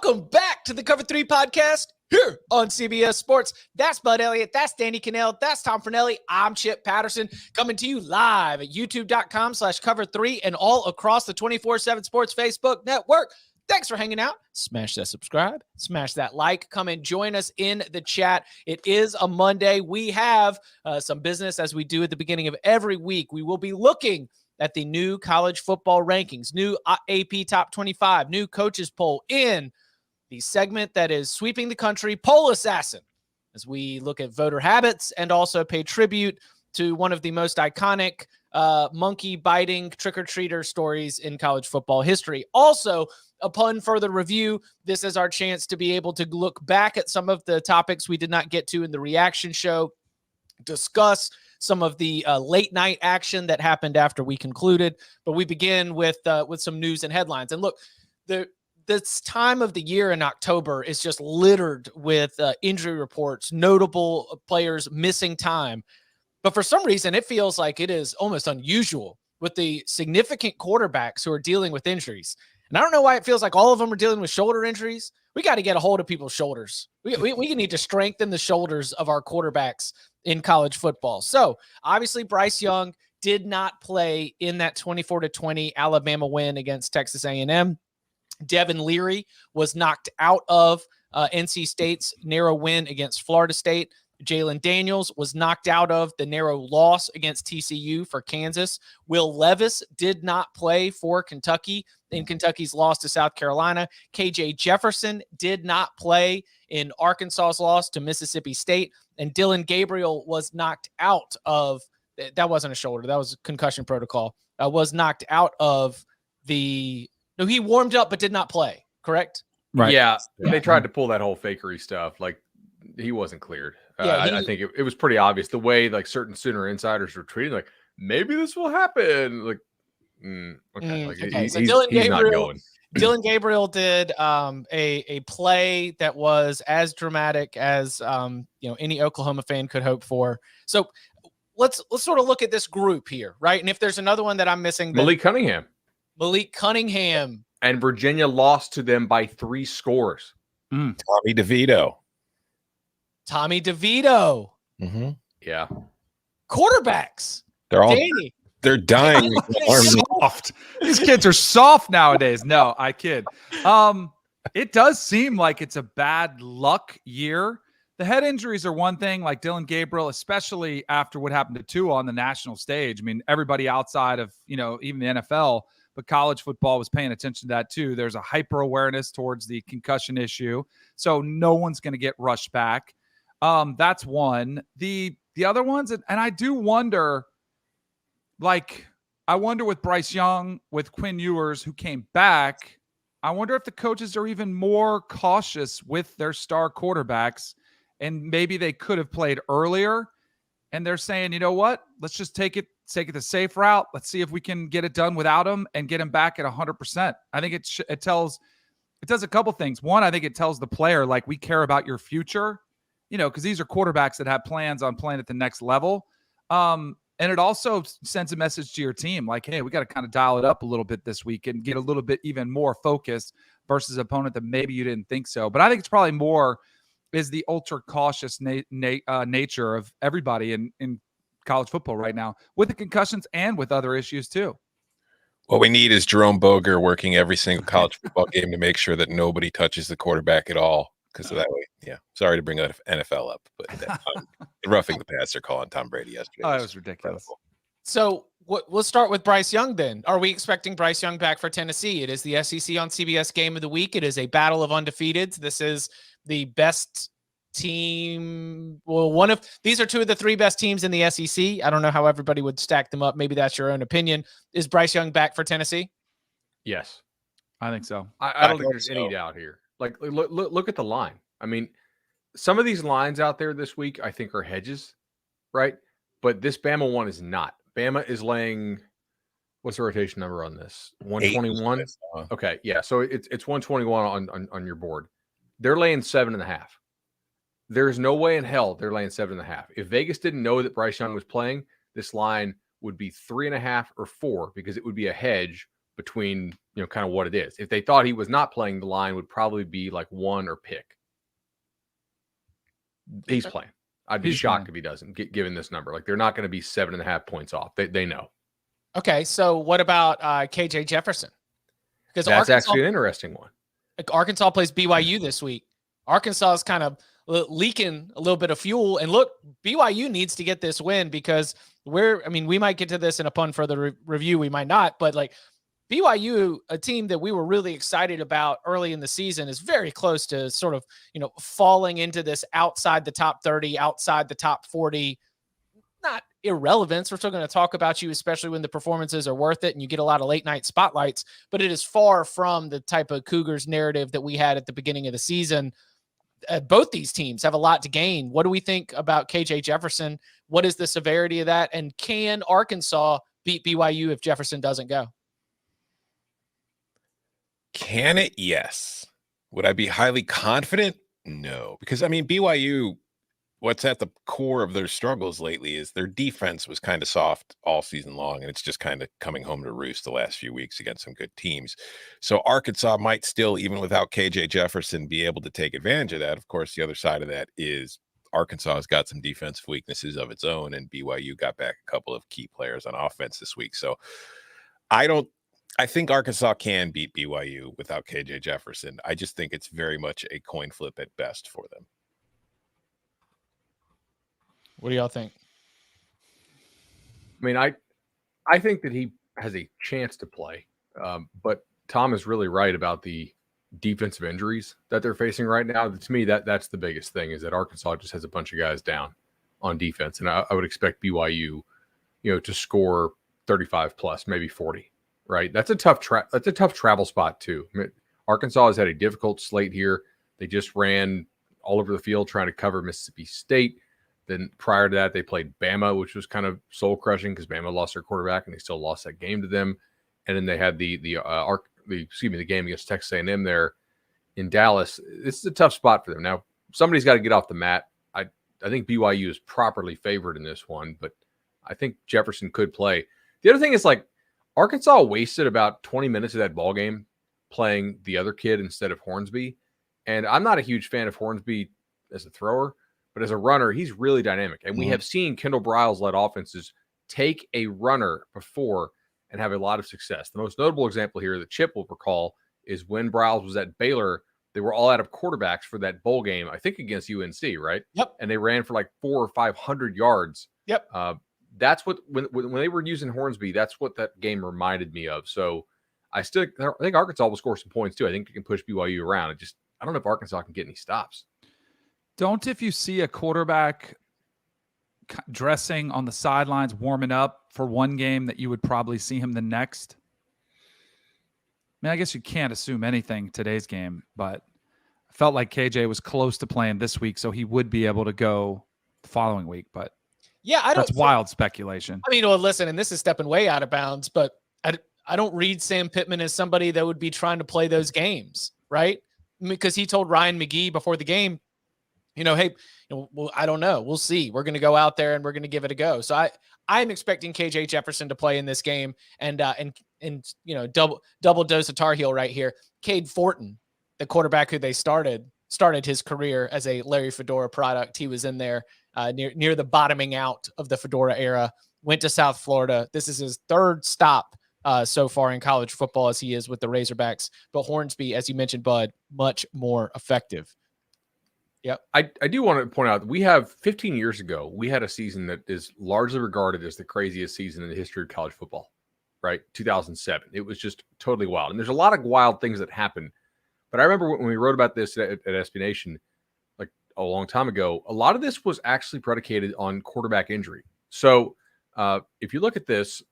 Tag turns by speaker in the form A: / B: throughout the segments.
A: Welcome back to the Cover 3 podcast here on CBS Sports. That's Bud Elliott. That's Danny Cannell. That's Tom Fornelli. I'm Chip Patterson coming to you live at youtube.com/cover3 and all across the 24/7 Sports Facebook network. Thanks for hanging out. Smash that subscribe. Smash that like. Come and join us in the chat. It is a Monday. We have some business as we do at the beginning of every week. We will be looking at the new college football rankings, new AP Top 25, new coaches poll in the segment that is sweeping the country, Poll Assassin, as we look at voter habits and also pay tribute to one of the most iconic monkey-biting trick-or-treater stories in college football history. Also, upon further review, this is our chance to be able to look back at some of the topics we did not get to in the reaction show, discuss some of the late night action that happened after we concluded. But we begin with some news and headlines. And look, this time of the year in October is just littered with injury reports, notable players missing time. But for some reason, it feels like it is almost unusual with the significant quarterbacks who are dealing with injuries. And I don't know why it feels like all of them are dealing with shoulder injuries. We got to get a hold of people's shoulders. We need to strengthen the shoulders of our quarterbacks in college football. So obviously Bryce Young did not play in that 24-20 Alabama win against Texas A&M. Devin Leary was knocked out of NC State's narrow win against Florida State. Jalen Daniels was knocked out of the narrow loss against TCU for Kansas. Will Levis did not play for Kentucky in Kentucky's loss to South Carolina. KJ Jefferson did not play in Arkansas's loss to Mississippi State. And Dylan Gabriel was knocked out of, that wasn't a shoulder, that was concussion protocol, was knocked out of he warmed up but did not play, correct?
B: Right. Yeah, they tried to pull that whole fakery stuff. Like, he wasn't cleared. I think it was pretty obvious the way like certain Sooner insiders were treating. Like, maybe this will happen. Like, okay.
A: So
B: he's not going.
A: Dylan Gabriel did a play that was as dramatic as any Oklahoma fan could hope for. So let's sort of look at this group here, right? And if there's another one that I'm missing,
B: Malik Cunningham,
C: And
B: Virginia lost to them by 3 scores.
C: Tommy DeVito.
A: Mm-hmm.
B: Yeah.
A: Quarterbacks.
C: They're dying.
D: Soft. These kids are soft nowadays. No, I kid. It does seem like it's a bad luck year. The head injuries are one thing, like Dylan Gabriel, especially after what happened to Tua on the national stage. I mean, everybody outside of, even the NFL, but college football was paying attention to that too. There's a hyper awareness towards the concussion issue. So no one's going to get rushed back. That's one. The other ones, and I do wonder, I wonder with Bryce Young, with Quinn Ewers, who came back, I wonder if the coaches are even more cautious with their star quarterbacks, and maybe they could have played earlier, and they're saying, you know what, let's just take it the safe route. Let's see if we can get it done without him and get him back at 100%. I think it does a couple things. One, I think it tells the player, like, we care about your future, because these are quarterbacks that have plans on playing at the next level. And it also sends a message to your team, like, hey, we got to kind of dial it up a little bit this week and get a little bit even more focused versus an opponent that maybe you didn't think so. But I think it's probably more is the ultra cautious nature of everybody in college football right now, with the concussions and with other issues too.
C: What we need is Jerome Boger working every single college football game to make sure that nobody touches the quarterback at all. Because of that way, yeah. Sorry to bring that NFL up, but roughing the passer call on Tom Brady yesterday.
D: Oh, it was ridiculous.
C: Incredible.
A: So we'll start with Bryce Young then. Are we expecting Bryce Young back for Tennessee? It is the SEC on CBS Game of the Week. It is a battle of undefeateds. This is the best team. Well, these are 2 of the 3 best teams in the SEC. I don't know how everybody would stack them up. Maybe that's your own opinion. Is Bryce Young back for Tennessee?
B: Yes.
D: I think so.
B: I don't think there's any doubt here. Like, look at the line. I mean, some of these lines out there this week, I think, are hedges, right? But this Bama one is not. Bama is laying, what's the rotation number on this? 121? Okay, yeah. So it's 121 on your board. They're laying 7.5. There's no way in hell they're laying 7.5. If Vegas didn't know that Bryce Young was playing, this line would be 3.5 or 4 because it would be a hedge between, kind of what it is. If they thought he was not playing, the line would probably be like 1 or pick. He's playing. I'd be shocked if he doesn't, given this number. Like, they're not going to be 7.5 points off. They know.
A: Okay, so what about KJ Jefferson? Because
B: that's actually an interesting one.
A: Arkansas plays BYU this week. Arkansas is kind of leaking a little bit of fuel. And look, BYU needs to get this win because we might get to this in upon further review. We might not, but like BYU, a team that we were really excited about early in the season, is very close to sort of, falling into this outside the top 30, outside the top 40, not irrelevance. We're still going to talk about you, especially when the performances are worth it and you get a lot of late night spotlights, but it is far from the type of Cougars narrative that we had at the beginning of the season. Both these teams have a lot to gain. What do we think about KJ Jefferson? What is the severity of that? And can Arkansas beat BYU if Jefferson doesn't go?
C: Can it? Yes. Would I be highly confident? No, because BYU, what's at the core of their struggles lately is their defense was kind of soft all season long, and it's just kind of coming home to roost the last few weeks against some good teams. So Arkansas might still, even without KJ Jefferson, be able to take advantage of that. Of course, the other side of that is Arkansas has got some defensive weaknesses of its own, and BYU got back a couple of key players on offense this week. So I think Arkansas can beat BYU without KJ Jefferson. I just think it's very much a coin flip at best for them.
A: What do y'all think?
B: I think that he has a chance to play, but Tom is really right about the defensive injuries that they're facing right now. To me, that's the biggest thing, is that Arkansas just has a bunch of guys down on defense, and I would expect BYU, to score 35 plus, maybe 40. Right, that's a tough travel spot too. Arkansas has had a difficult slate here. They just ran all over the field trying to cover Mississippi State. Then prior to that, they played Bama, which was kind of soul crushing because Bama lost their quarterback and they still lost that game to them. And then they had the game against Texas A&M there in Dallas. This is a tough spot for them. Now, somebody's got to get off the mat. I think BYU is properly favored in this one, but I think Jefferson could play. The other thing is, like, Arkansas wasted about 20 minutes of that ball game playing the other kid instead of Hornsby. And I'm not a huge fan of Hornsby as a thrower, but as a runner, he's really dynamic. And we have seen Kendall Briles-led offenses take a runner before and have a lot of success. The most notable example here that Chip will recall is when Briles was at Baylor. They were all out of quarterbacks for that bowl game, I think against UNC, right?
A: Yep.
B: And they ran for like 400 or 500 yards.
A: Yep.
B: That's what, when they were using Hornsby, that's what that game reminded me of. So I think Arkansas will score some points too. I think they can push BYU around. I don't know if Arkansas can get any stops.
D: If you see a quarterback dressing on the sidelines, warming up for one game, that you would probably see him the next? I guess you can't assume anything today's game, but I felt like KJ was close to playing this week, so he would be able to go the following week, but
A: yeah,
D: that's wild speculation.
A: Well, listen, and this is stepping way out of bounds, but I don't read Sam Pittman as somebody that would be trying to play those games, right? Because he told Ryan McGee before the game, hey, well, I don't know. We'll see. We're going to go out there and we're going to give it a go. So I'm expecting KJ Jefferson to play in this game and double dose of Tar Heel right here. Cade Fortin, the quarterback who they started his career as a Larry Fedora product. He was in there near the bottoming out of the Fedora era, went to South Florida. This is his third stop so far in college football as he is with the Razorbacks. But Hornsby, as you mentioned, Bud, much more effective. Yep.
B: I do want to point out that we have 15 years ago, we had a season that is largely regarded as the craziest season in the history of college football, right? 2007. It was just totally wild. And there's a lot of wild things that happened. But I remember when we wrote about this at SB Nation, like a long time ago, a lot of this was actually predicated on quarterback injury. So if you look at this,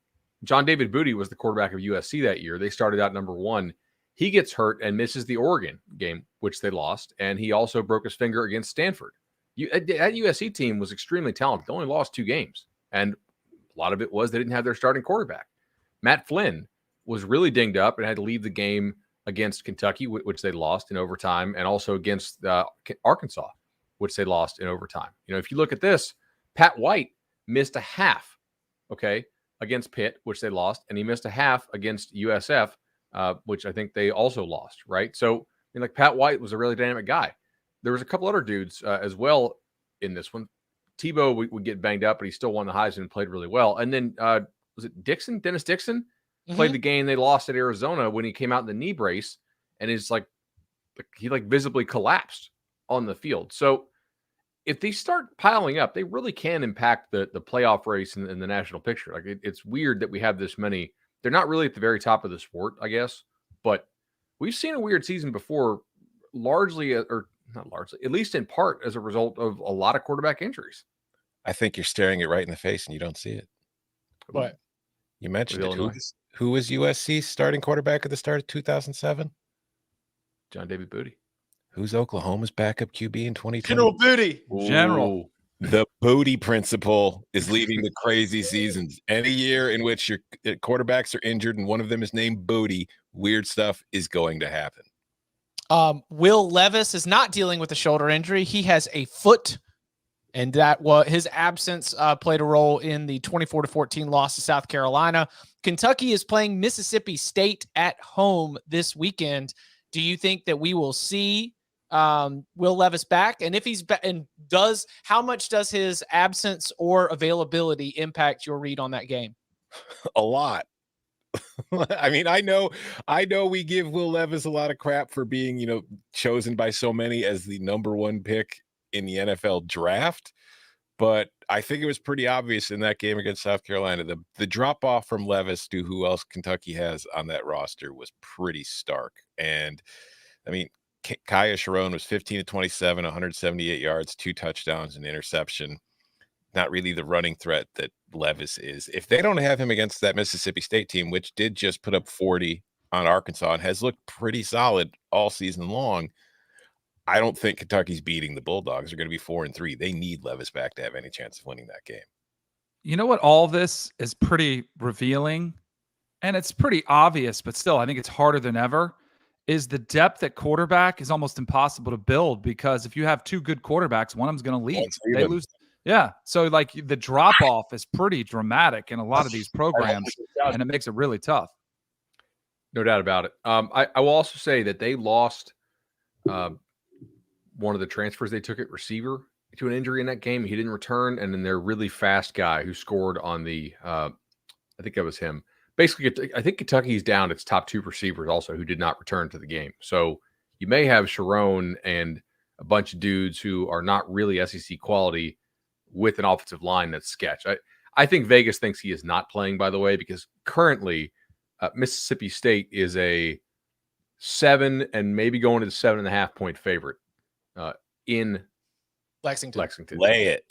B: John David Booty was the quarterback of USC that year. They started out number 1. He gets hurt and misses the Oregon game, which they lost. And he also broke his finger against Stanford. That USC team was extremely talented. They only lost 2 games. And a lot of it was they didn't have their starting quarterback. Matt Flynn was really dinged up and had to leave the game against Kentucky, which they lost in overtime, and also against Arkansas, which they lost in overtime. If you look at this, Pat White missed a half, against Pitt, which they lost, and he missed a half against USF, which I think they also lost, right? So, I mean, like Pat White was a really dynamic guy. There was a couple other dudes as well in this one. Tebow would get banged up, but he still won the Heisman and played really well. And then was it Dixon? Dennis Dixon played the game they lost at Arizona when he came out in the knee brace, and is like he like visibly collapsed on the field. So if they start piling up, they really can impact the playoff race and the national picture. Like it's weird that we have this many. They're not really at the very top of the sport, I guess, but we've seen a weird season before, largely or not largely, at least in part as a result of a lot of quarterback injuries.
C: I think you're staring it right in the face and you don't see it.
A: What?
C: You mentioned it. Who was USC's starting quarterback at the start of 2007?
B: John David Booty.
C: Who's Oklahoma's backup QB in 2020?
A: General Booty.
D: General.
C: The Booty principle is leading to crazy seasons. Any year in which your quarterbacks are injured and one of them is named Booty, weird stuff is going to happen.
A: Will Levis is not dealing with a shoulder injury. He has a foot, and that was his absence played a role in the 24-14 loss to South Carolina. Kentucky is playing Mississippi State at home this weekend. Do you think that we will see Will Levis back? And if he's how much does his absence or availability impact your read on that game?
C: A lot. I mean, I know we give Will Levis a lot of crap for being, chosen by so many as the number one pick in the NFL draft, but I think it was pretty obvious in that game against South Carolina. The drop off from Levis to who else Kentucky has on that roster was pretty stark. And I mean, Kaya Sharon was 15 to 27, 178 yards, 2 touchdowns, and interception. Not really the running threat that Levis is. If they don't have him against that Mississippi State team, which did just put up 40 on Arkansas and has looked pretty solid all season long, I don't think Kentucky's beating the Bulldogs. They're going to be 4-3. They need Levis back to have any chance of winning that game.
D: You know what? All this is pretty revealing, and it's pretty obvious, but still, I think it's harder than ever, is the depth at quarterback is almost impossible to build, because if you have 2 good quarterbacks, one of them's going to leave. They lose. Yeah. So like the drop off is pretty dramatic in a lot of these programs, and it makes it really tough.
B: No doubt about it. I will also say that they lost one of the transfers they took at receiver to an injury in that game. He didn't return. And then their really fast guy who scored on the, I think that was him. Basically, I think Kentucky's down its top 2 receivers also who did not return to the game. So you may have Sharon and a bunch of dudes who are not really SEC quality with an offensive line that's sketch. I think Vegas thinks he is not playing, by the way, because currently Mississippi State is a 7 and maybe going to the 7.5 point favorite in
A: Lexington.
C: Lay it.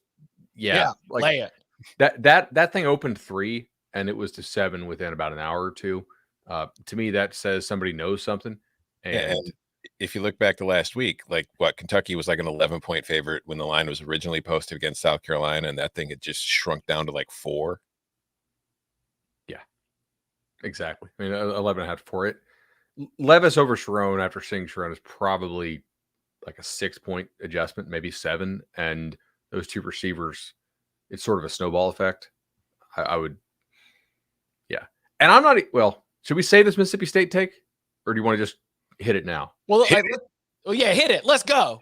B: Yeah, like
A: lay it.
B: That thing opened 3 and it was to 7 within about an hour or 2. To me, that says somebody knows something. And
C: if you look back to last week, like Kentucky was like an 11-point favorite when the line was originally posted against South Carolina, and that thing had just shrunk down to like 4.
B: Yeah, exactly. I mean, 11.5 for it. Levis over Sharon after seeing Sharon is probably like a 6-point adjustment, maybe 7. And those 2 receivers, it's sort of a snowball effect. I would, yeah. And I'm not, well, should we say this Mississippi State take, or do you want to just hit it now?
A: Well, hit it. Let's go.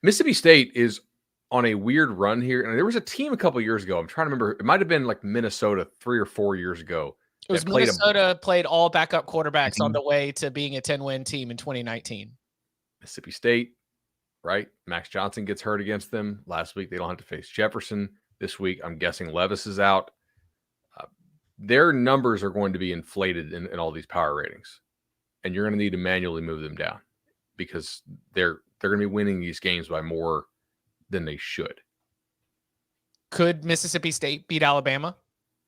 B: Mississippi State is on a weird run here. And there was a team a couple years ago. I'm trying to remember. It might have been like Minnesota 3 or 4 years ago.
A: It was Minnesota played all backup quarterbacks on the way to being a 10-win team in 2019.
B: Mississippi State, right? Max Johnson gets hurt against them. Last week, they don't have to face Jefferson. This week, I'm guessing Levis is out. Their numbers are going to be inflated in all these power ratings. And you're going to need to manually move them down because they're going to be winning these games by more than they should.
A: Could Mississippi State beat Alabama?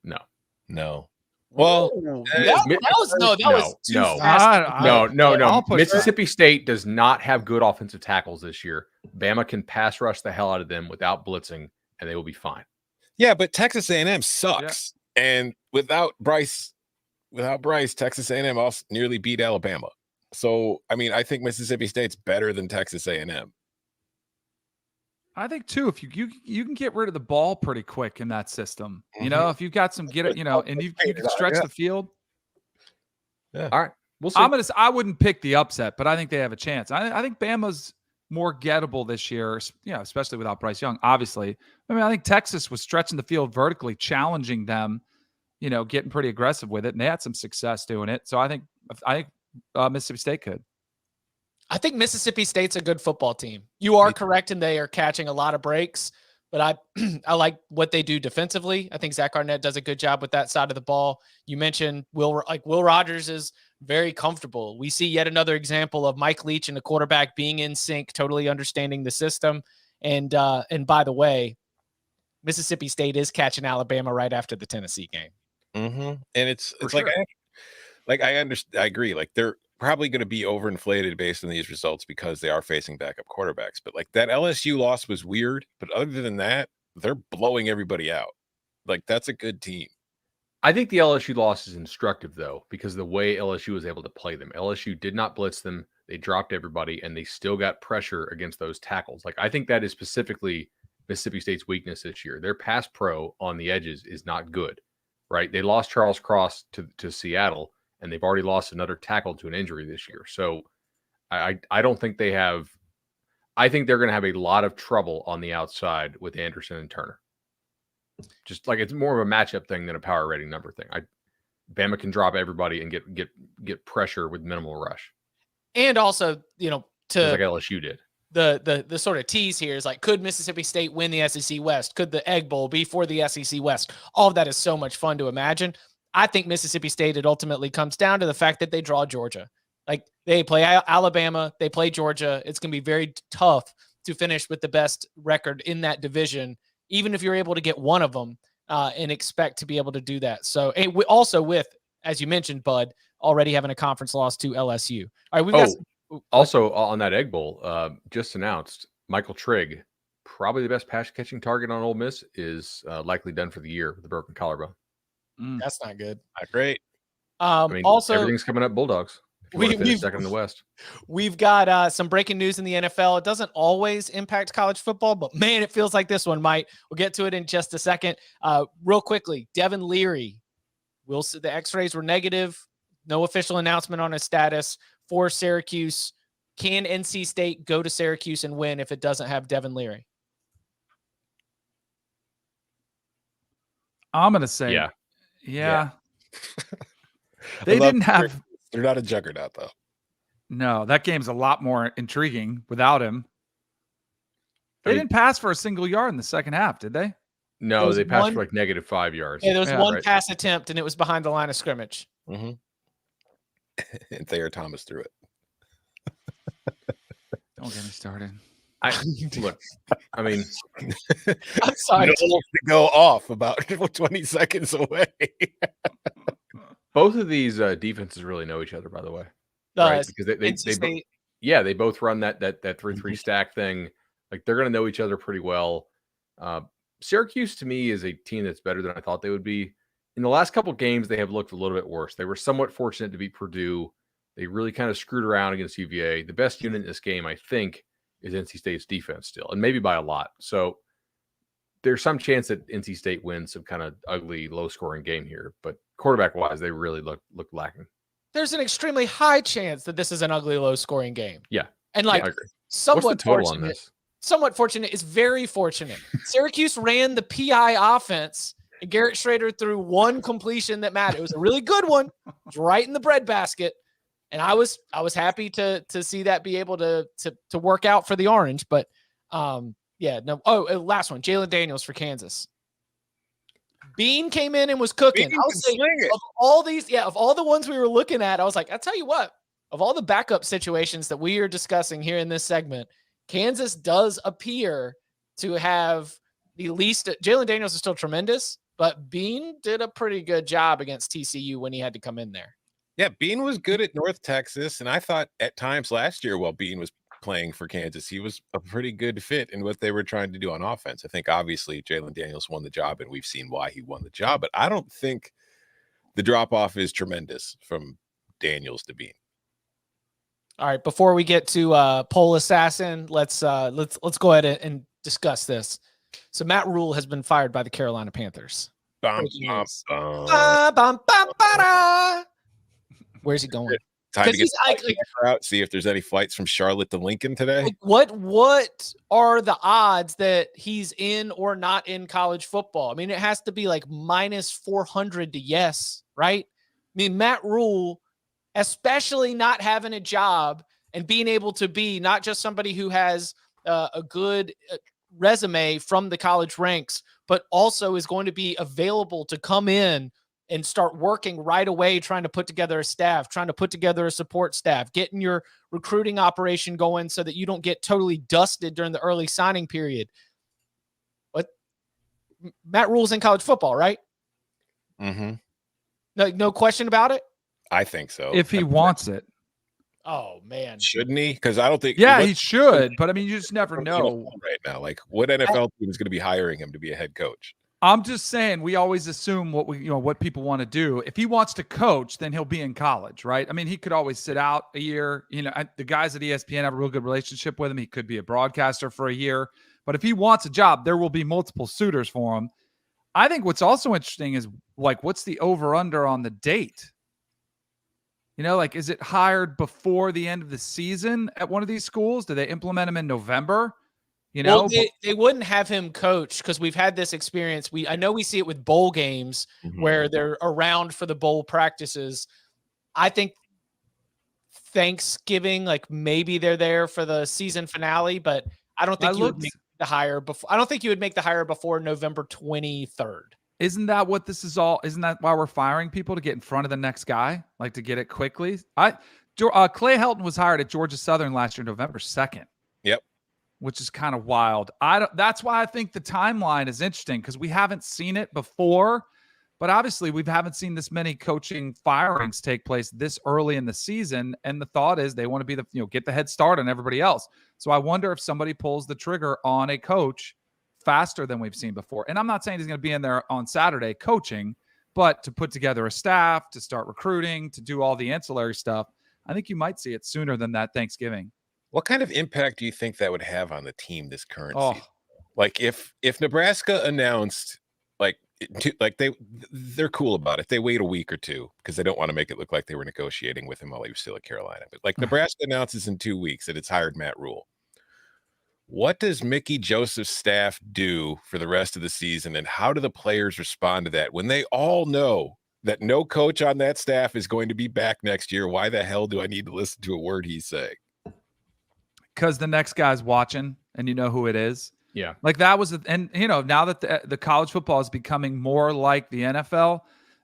C: No. Well,
A: that was too fast.
B: No. Mississippi State does not have good offensive tackles this year. Bama can pass rush the hell out of them without blitzing, and they will be fine.
C: Yeah, but Texas A&M sucks, and without Bryce, Texas A&M also nearly beat Alabama. So, I mean, I think Mississippi State's better than Texas A&M.
D: I think too, if you can get rid of the ball pretty quick in that system, if you've got some and you can stretch the field.
B: Yeah. All right. We'll see.
D: I wouldn't pick the upset, but I think they have a chance. I think Bama's more gettable this year, especially without Bryce Young, obviously. I mean, I think Texas was stretching the field vertically, challenging them, getting pretty aggressive with it, and they had some success doing it. So I think Mississippi State could.
A: I think Mississippi State's a good football team. You are correct, and they are catching a lot of breaks, but I like what they do defensively. I think Zach Arnett does a good job with that side of the ball. You mentioned Will Rogers is very comfortable. We see yet another example of Mike Leach and the quarterback being in sync, totally understanding the system. And by the way, Mississippi State is catching Alabama right after the Tennessee game.
C: Mm-hmm. And it's
B: sure.
C: I understand. I agree. Like they're probably going to be overinflated based on these results because they are facing backup quarterbacks. But like that LSU loss was weird. But other than that, they're blowing everybody out. Like that's a good team.
B: I think the LSU loss is instructive, though, because the way LSU was able to play them. LSU did not blitz them. They dropped everybody, and they still got pressure against those tackles. Like I think that is specifically Mississippi State's weakness this year. Their pass pro on the edges is not good, right? They lost Charles Cross to Seattle, and they've already lost another tackle to an injury this year. So I don't think they have – I think they're going to have a lot of trouble on the outside with Anderson and Turner. Just like it's more of a matchup thing than a power rating number thing. Bama can drop everybody and get pressure with minimal rush.
A: And also,
B: like LSU did.
A: The sort of tease here is like, could Mississippi State win the SEC West? Could the Egg Bowl be for the SEC West? All of that is so much fun to imagine. I think Mississippi State, it ultimately comes down to the fact that they draw Georgia. Like they play Alabama, they play Georgia. It's going to be very tough to finish with the best record in that division, even if you're able to get one of them and expect to be able to do that. So we also with, as you mentioned, Bud, already having a conference loss to LSU. All right, we've got
B: also on that Egg Bowl, just announced, Michael Trigg, probably the best pass catching target on Ole Miss, is likely done for the year with a broken collarbone.
A: That's not good.
C: Not great.
A: Also,
B: everything's coming up Bulldogs. We've second in the West.
A: We've got some breaking news in the NFL. It doesn't always impact college football, but man, it feels like this one might. We'll get to it in just a second. Real quickly, Devin Leary. The X-rays were negative. No official announcement on his status for Syracuse. Can NC State go to Syracuse and win if it doesn't have Devin Leary?
D: I'm going to say, yeah. They didn't have.
C: They're not a juggernaut, though.
D: No, that game's a lot more intriguing without him. They didn't pass for a single yard in the second half, did they?
B: No, they passed for like -5 yards.
A: Yeah, there was one pass attempt, and it was behind the line of scrimmage.
C: Mm-hmm. And Thayer Thomas threw it.
D: Don't get me started.
B: Look, I mean,
A: I'm sorry.
C: To go off about 20 seconds away.
B: Both of these defenses really know each other, by the way, right? Because they both run that 3-3 stack thing. Like they're going to know each other pretty well. Syracuse to me is a team that's better than I thought they would be. In the last couple of games, they have looked a little bit worse. They were somewhat fortunate to beat Purdue. They really kind of screwed around against UVA. The best unit in this game, I think, is NC State's defense still, and maybe by a lot. So there's some chance that NC State wins some kind of ugly, low-scoring game here. But quarterback-wise, they really look lacking.
A: There's an extremely high chance that this is an ugly, low-scoring game.
B: Yeah.
A: And like somewhat
B: What's the total
A: fortunate.
B: On this?
A: Somewhat fortunate is very fortunate. Syracuse ran the PI offense, and Garrett Schrader threw one completion that mattered. It was a really good one. It was right in the breadbasket. And I was happy to see that be able to work out for the Orange. But last one, Jalen Daniels for Kansas. Bean came in and was cooking. I was saying, of all the ones we were looking at, I was like, I'll tell you what, of all the backup situations that we are discussing here in this segment, Kansas does appear to have the least. Jalen Daniels is still tremendous, but Bean did a pretty good job against TCU when he had to come in there.
C: Yeah, Bean was good at North Texas, and I thought at times last year while Bean was playing for Kansas, he was a pretty good fit in what they were trying to do on offense. I think obviously Jalen Daniels won the job, and we've seen why he won the job, but I don't think the drop-off is tremendous from Daniels to Bean. All
A: right, before we get to Poll Assassin, let's go ahead and discuss this. So Matt Rhule has been fired by the Carolina Panthers.
C: Bum,
A: Breaking
C: bum,
A: news.
C: bum.
A: Where's he going?
C: Time to get
A: He's
C: out. See if there's any flights from Charlotte to Lincoln today.
A: Like, what are the odds that he's in or not in college football? I mean, it has to be like minus 400 to yes, right? I mean, Matt Rhule, especially not having a job and being able to be not just somebody who has a good resume from the college ranks, but also is going to be available to come in and start working right away, trying to put together a staff, trying to put together a support staff, getting your recruiting operation going so that you don't get totally dusted during the early signing period. But Matt Rhule's in college football, right?
C: Mm-hmm.
A: No question about it?
C: I think so.
D: If he wants it.
A: Oh, man.
C: Shouldn't he? Because I don't think.
D: Yeah, he should. But, I mean, you just never know.
C: Right now, like, what NFL team is going to be hiring him to be a head coach?
D: I'm just saying we always assume what people want to do. If he wants to coach, then he'll be in college, right? I mean, he could always sit out a year. The guys at ESPN have a real good relationship with him. He could be a broadcaster for a year. But if he wants a job, there will be multiple suitors for him. I think what's also interesting is, like, what's the over-under on the date? Like, is it hired before the end of the season at one of these schools? Do they implement him in November?
A: Well, they wouldn't have him coach because we've had this experience. I know we see it with bowl games where they're around for the bowl practices. I think Thanksgiving, like maybe they're there for the season finale, but I don't think you would make the hire before. I don't think you would make the hire before November 23rd.
D: Isn't that what this is all? Isn't that why we're firing people, to get in front of the next guy, like to get it quickly? Clay Helton was hired at Georgia Southern last year, November 2nd.
C: Yep. Which
D: is kind of wild. That's why I think the timeline is interesting, because we haven't seen it before, but obviously we haven't seen this many coaching firings take place this early in the season. And the thought is they want to be get the head start on everybody else. So I wonder if somebody pulls the trigger on a coach faster than we've seen before. And I'm not saying he's going to be in there on Saturday coaching, but to put together a staff, to start recruiting, to do all the ancillary stuff, I think you might see it sooner than that Thanksgiving.
C: What kind of impact do you think that would have on the team this current season? Like if Nebraska announced they're cool about it. They wait a week or two because they don't want to make it look like they were negotiating with him while he was still at Carolina. But like Nebraska announces in 2 weeks that it's hired Matt Rhule. What does Mickey Joseph's staff do for the rest of the season, and how do the players respond to that when they all know that no coach on that staff is going to be back next year? Why the hell do I need to listen to a word he's saying?
D: Because the next guy's watching and you know who it is.
B: Yeah.
D: Like that was, now that the college football is becoming more like the NFL,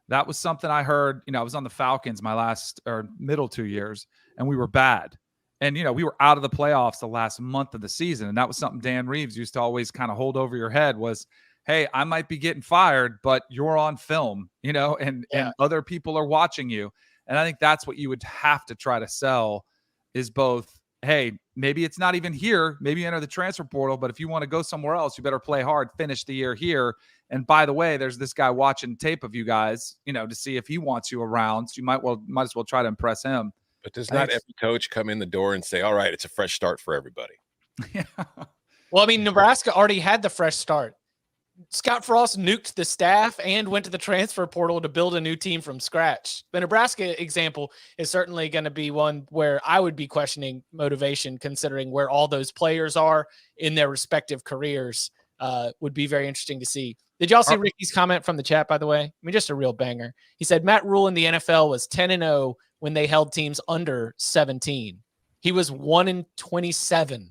D: that was something I heard. I was on the Falcons my last or middle 2 years, and we were bad. And, we were out of the playoffs the last month of the season. And that was something Dan Reeves used to always kind of hold over your head was, hey, I might be getting fired, but you're on film, and other people are watching you. And I think that's what you would have to try to sell is both, hey, maybe it's not even here. Maybe you enter the transfer portal, but if you want to go somewhere else, you better play hard, finish the year here. And by the way, there's this guy watching tape of you guys, to see if he wants you around. So you might as well try to impress him.
C: But does not every coach come in the door and say, all right, it's a fresh start for everybody?
A: Yeah. Well, I mean, Nebraska already had the fresh start. Scott Frost nuked the staff and went to the transfer portal to build a new team from scratch. The Nebraska example is certainly going to be one where I would be questioning motivation, considering where all those players are in their respective careers. Would be very interesting to see. Did y'all see Ricky's comment from the chat, by the way? I mean, just a real banger. He said Matt Rhule in the NFL was 10-0 when they held teams under 17. He was 1-27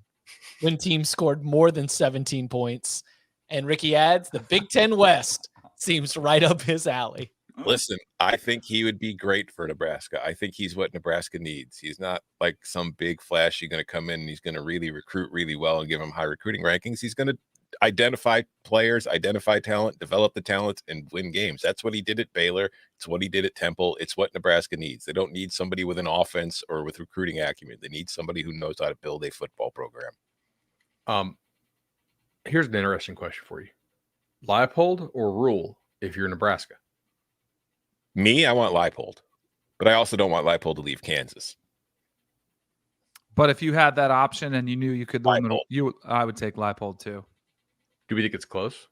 A: when teams scored more than 17 points. And Ricky adds, the Big Ten West seems right up his alley.
C: Listen, I think he would be great for Nebraska. I think he's what Nebraska needs. He's not like some big flashy going to come in and he's going to really recruit really well and give him high recruiting rankings. He's going to identify players, identify talent, develop the talent, and win games. That's what he did at Baylor. It's what he did at Temple. It's what Nebraska needs. They don't need somebody with an offense or with recruiting acumen. They need somebody who knows how to build a football program.
B: Here's an interesting question for you. Leipold or Rhule if you're Nebraska?
C: Me, I want Leipold. But I also don't want Leipold to leave Kansas.
D: But if you had that option and you knew you could limit, I would take Leipold too.
B: Do we think it's close?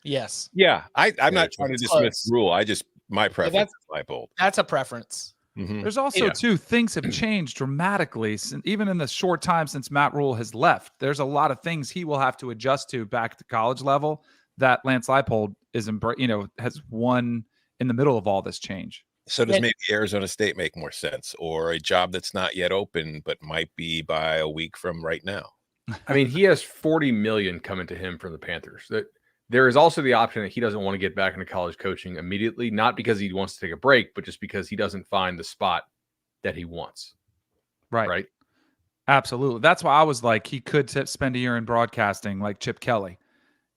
A: Yes.
C: Yeah, I'm not trying to
A: It's
C: dismiss
A: close.
C: Rhule. I just my preference is Leipold.
A: That's a preference.
C: Mhm.
D: There's also, too, things have changed dramatically, even in the short time since Matt Rhule has left. There's a lot of things he will have to adjust to back at the college level that Lance Leipold has won in the middle of all this change.
C: So does maybe Arizona State make more sense, or a job that's not yet open but might be by a week from right now?
B: I mean, he has $40 million coming to him from the Panthers. There is also the option that he doesn't want to get back into college coaching immediately, not because he wants to take a break, but just because he doesn't find the spot that he wants. Right.
D: Absolutely. That's why I was like, he could spend a year in broadcasting like Chip Kelly.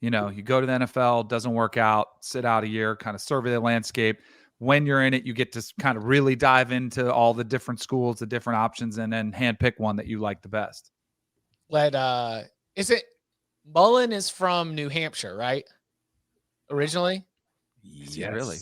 D: You go to the NFL, doesn't work out, sit out a year, kind of survey the landscape. When you're in it, you get to kind of really dive into all the different schools, the different options, and then handpick one that you like the best.
A: Is it Mullen is from New Hampshire, right? Originally?
C: Yes.
D: Really?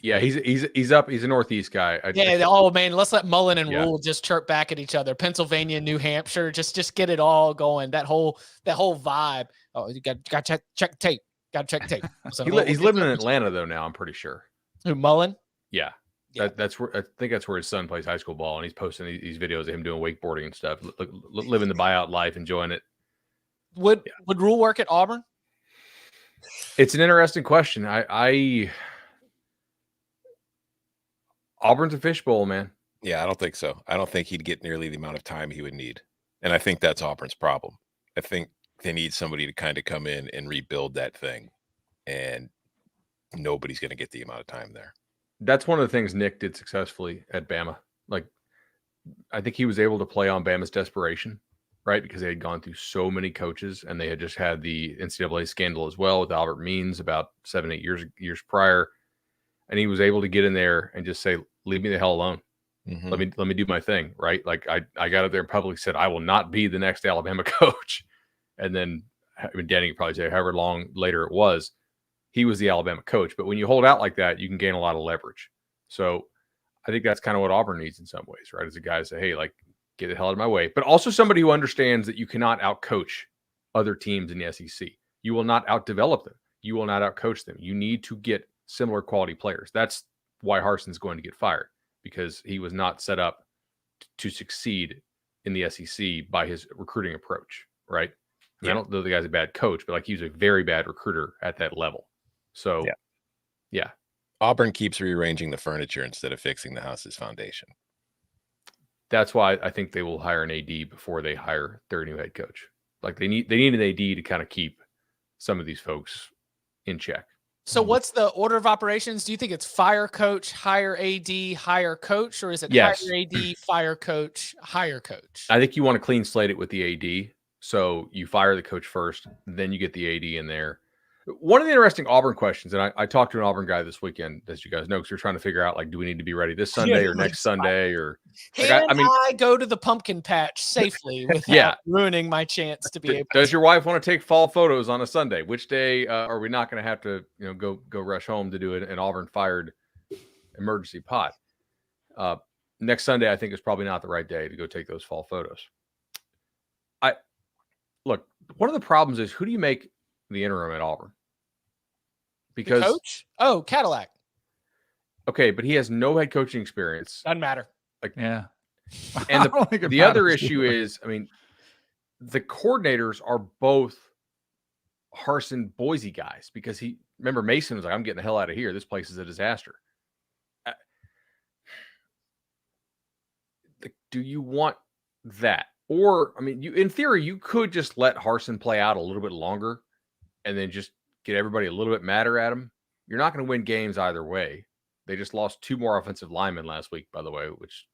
B: Yeah, he's up. He's a Northeast guy.
A: Oh man, let's let Mullen and
B: Yeah.
A: Rhule just chirp back at each other. Pennsylvania, New Hampshire, just get it all going. That whole vibe. Oh, you got to check tape. Got to check tape. So
B: He's living in Atlanta though now. I'm pretty sure.
A: Who, Mullen?
B: Yeah.
A: Yeah.
B: That's where I think that's where his son plays high school ball, and he's posting these videos of him doing wakeboarding and stuff, living the buyout life, enjoying it.
A: Would Rhule work at Auburn?
B: It's an interesting question. Auburn's a fishbowl, man.
C: Yeah, I don't think so. I don't think he'd get nearly the amount of time he would need. And I think that's Auburn's problem. I think they need somebody to kind of come in and rebuild that thing. And nobody's going to get the amount of time there.
B: That's one of the things Nick did successfully at Bama. Like, I think he was able to play on Bama's desperation, right? Because they had gone through so many coaches, and they had just had the NCAA scandal as well with Albert Means about 7-8 years prior. And he was able to get in there and just say, leave me the hell alone.
C: Mm-hmm.
B: Let me do my thing, right? Like I got up there and publicly said, I will not be the next Alabama coach. And then, Danny could probably say however long later it was, he was the Alabama coach. But when you hold out like that, you can gain a lot of leverage. So I think that's kind of what Auburn needs in some ways, right? As a guy to say, hey, like, get the hell out of my way. But also somebody who understands that you cannot outcoach other teams in the SEC. You will not outdevelop them. You will not outcoach them. You need to get similar quality players. That's why Harson's going to get fired, because he was not set up to succeed in the SEC by his recruiting approach, right? I don't know the guy's a bad coach, but like he was a very bad recruiter at that level. So, yeah.
C: Auburn keeps rearranging the furniture instead of fixing the house's foundation.
B: That's why I think they will hire an AD before they hire their new head coach. Like they need an AD to kind of keep some of these folks in check.
A: So what's the order of operations? Do you think it's fire coach, hire AD, hire coach, or is it
B: Yes.
A: hire AD, fire coach, hire coach?
B: I think you want to clean slate it with the AD. So you fire the coach first, then you get the AD in there. One of the interesting Auburn questions, and I talked to an Auburn guy this weekend, as you guys know, because we're trying to figure out, like, do we need to be ready this Sunday or next Sunday? Or
A: Can I go to the pumpkin patch safely without ruining my chance to be able to?
B: Does your wife want to take fall photos on a Sunday? Which day are we not going to have to go rush home to do an Auburn fired emergency pod? Next Sunday, I think, is probably not the right day to go take those fall photos. Look, one of the problems is, who do you make the interim at Auburn? Because
A: the coach? Oh, Cadillac.
B: Okay, but he has no head coaching experience.
A: Doesn't matter.
B: And the other issue is, I mean, the coordinators are both Harsin Boise guys, because remember Mason was like, I'm getting the hell out of here. This place is a disaster. Do you want that? Or, I mean, in theory, you could just let Harsin play out a little bit longer and then just get everybody a little bit madder at him. You're not going to win games either way. They just lost 2 more offensive linemen last week, by the way, which,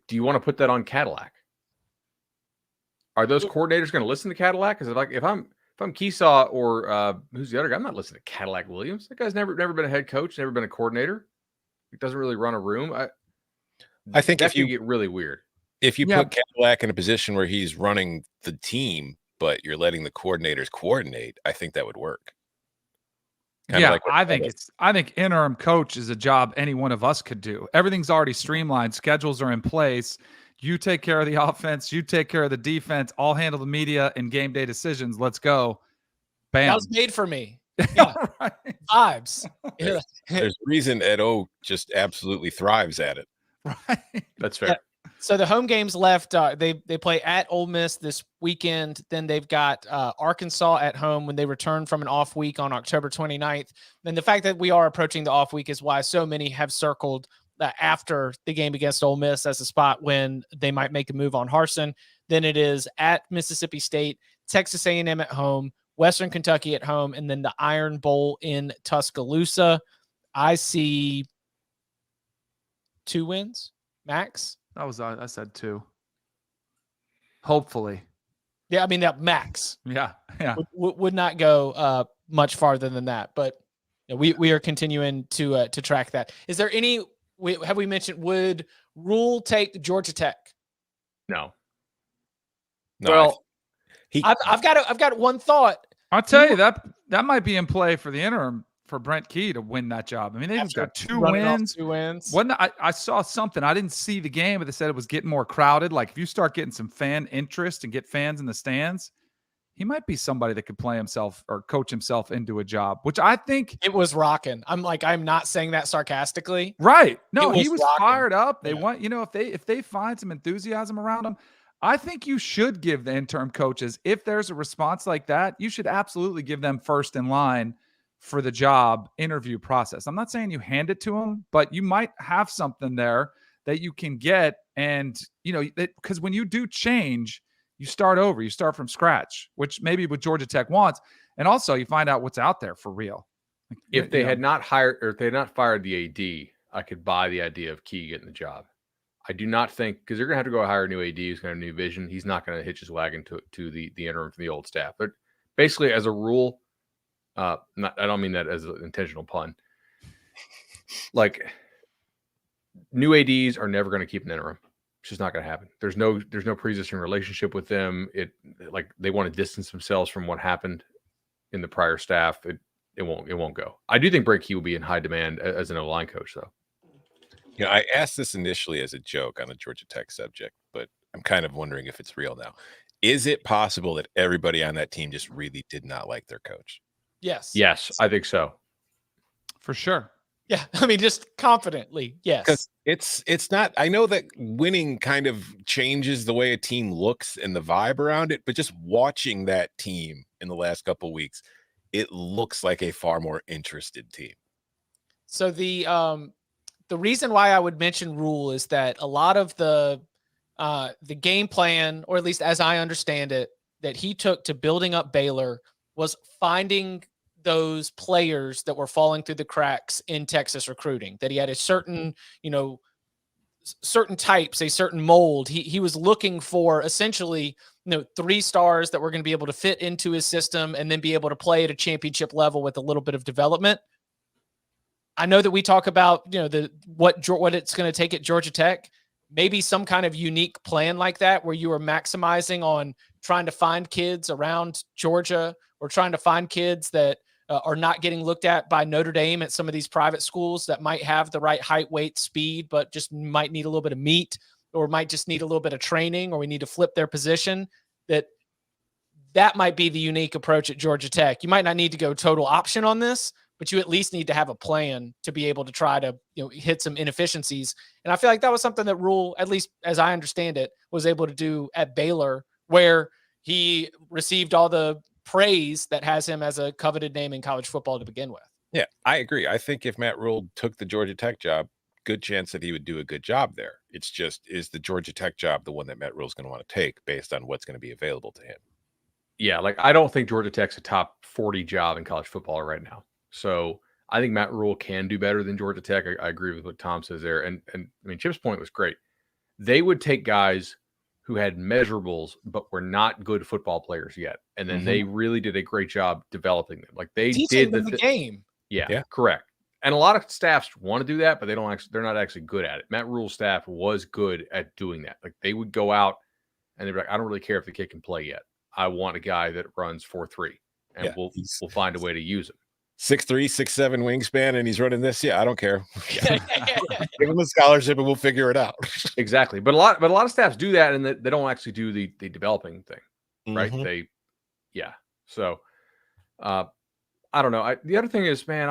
B: do you want to put that on Cadillac? Are those coordinators going to listen to Cadillac? Because if I'm Keesaw or who's the other guy, I'm not listening to Cadillac Williams. That guy's never been a head coach, never been a coordinator. He doesn't really run a room.
C: I think
B: if you get really weird,
C: if you put Cadillac in a position where he's running the team, but you're letting the coordinators coordinate, I think that would work.
D: I think interim coach is a job any one of us could do. Everything's already streamlined. Schedules are in place. You take care of the offense. You take care of the defense. I'll handle the media and game day decisions. Let's go. Bam.
A: That was made for me. Yeah.
D: Right.
A: Vibes.
C: There's a reason Ed O just absolutely thrives at it.
D: Right.
B: That's fair.
A: Yeah. So the home games left, they play at Ole Miss this weekend. Then they've got Arkansas at home when they return from an off week on October 29th. And the fact that we are approaching the off week is why so many have circled after the game against Ole Miss as a spot when they might make a move on Harsin. Then it is at Mississippi State, Texas A&M at home, Western Kentucky at home, and then the Iron Bowl in Tuscaloosa. I see 2 wins max.
D: That was I said 2. Hopefully.
A: Yeah, I mean that max.
D: Yeah.
A: Would not go much farther than that, but we are continuing to track that. Is there any? Have we mentioned? Would Rhule take Georgia Tech?
B: No.
C: No,
A: I've got one thought.
D: I'll tell you that might be in play for the interim for Brent Key to win that job. I mean, they've got 2 wins.
A: 2 wins.
D: I saw something. I didn't see the game, but they said it was getting more crowded. Like if you start getting some fan interest and get fans in the stands, he might be somebody that could play himself or coach himself into a job, which I think
A: it was rocking. I'm not saying that sarcastically.
D: Right. No, he was
A: rocking.
D: fired up. They want, if they find some enthusiasm around him, I think you should give the interim coaches, if there's a response like that, you should absolutely give them first in line for the job interview process. I'm not saying you hand it to them, but you might have something there that you can get. And, because when you do change, you start over, you start from scratch, which maybe what Georgia Tech wants. And also you find out what's out there for real.
B: If they had not hired or if they had not fired the AD, I could buy the idea of Key getting the job. I do not think, because they're going to have to go hire a new AD who's going to have a new vision. He's not going to hitch his wagon to the interim from the old staff. But basically, as a rule, I don't mean that as an intentional pun. Like, new ADs are never going to keep an interim. It's just not going to happen. There's no pre-existing relationship with them. They want to distance themselves from what happened in the prior staff. It won't go. I do think Brent Key will be in high demand as an O-line coach, though.
C: I asked this initially as a joke on a Georgia Tech subject, but I'm kind of wondering if it's real now. Is it possible that everybody on that team just really did not like their coach?
A: Yes.
B: Yes, I think so.
D: For sure.
A: Yeah. I mean, just confidently. Yes.
C: Because it's not, I know that winning kind of changes the way a team looks and the vibe around it, but just watching that team in the last couple of weeks, it looks like a far more interested team.
A: So the reason why I would mention Rhule is that a lot of the game plan, or at least as I understand it, that he took to building up Baylor was finding those players that were falling through the cracks in Texas recruiting, that he had a certain, certain types, a certain mold. He was looking for essentially, 3 stars that were going to be able to fit into his system and then be able to play at a championship level with a little bit of development. I know that we talk about, what it's going to take at Georgia Tech, maybe some kind of unique plan like that, where you are maximizing on trying to find kids around Georgia or trying to find kids that are not getting looked at by Notre Dame at some of these private schools that might have the right height, weight, speed, but just might need a little bit of meat or might just need a little bit of training, or we need to flip their position. That might be the unique approach at Georgia Tech. You might not need to go total option on this, but you at least need to have a plan to be able to try to hit some inefficiencies. And I feel like that was something that Rhule, at least as I understand it, was able to do at Baylor, where he received all the praise that has him as a coveted name in college football to begin with.
C: Yeah, I agree. I think if Matt Rhule took the Georgia Tech job, good chance that he would do a good job there. It's just, is the Georgia Tech job the one that Matt Rhule's going to want to take based on what's going to be available to him?
B: Yeah, I don't think Georgia Tech's a top 40 job in college football right now. So I think Matt Rhule can do better than Georgia Tech. I agree with what Tom says there. And I mean, Chip's point was great. They would take guys who had measurables but were not good football players yet, and then they really did a great job developing them. They
A: teaching
B: did
A: them the game.
B: Yeah, correct. And a lot of staffs want to do that, but they're not actually good at it. Matt Rhule's staff was good at doing that. They would go out and they'd be like, I don't really care if the kid can play yet. I want a guy that runs 4.3, and we'll find a way to use him.
C: 6'3", 6'7" wingspan, and he's running this. Yeah, I don't care. Give him a scholarship, and we'll figure it out.
B: Exactly. But a lot of staffs do that, and they don't actually do the developing thing, right? So, I don't know. The other thing is, man,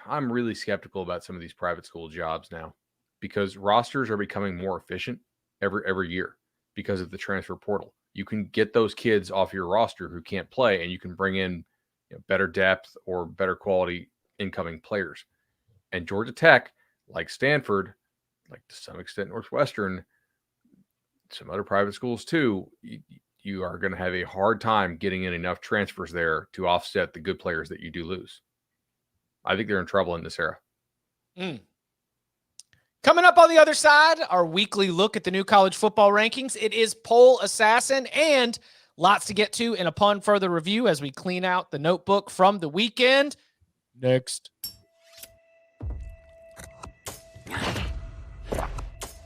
B: I'm really skeptical about some of these private school jobs now because rosters are becoming more efficient every year because of the transfer portal. You can get those kids off your roster who can't play, and you can bring in better depth or better quality incoming players. And Georgia Tech, like Stanford, like to some extent Northwestern, some other private schools too, you are going to have a hard time getting in enough transfers there to offset the good players that you do lose. I think they're in trouble in this era.
A: Coming up on the other side, our weekly look at the new college football rankings. It is Poll Assassin, and lots to get to. And upon further review, as we clean out the notebook from the weekend. Next.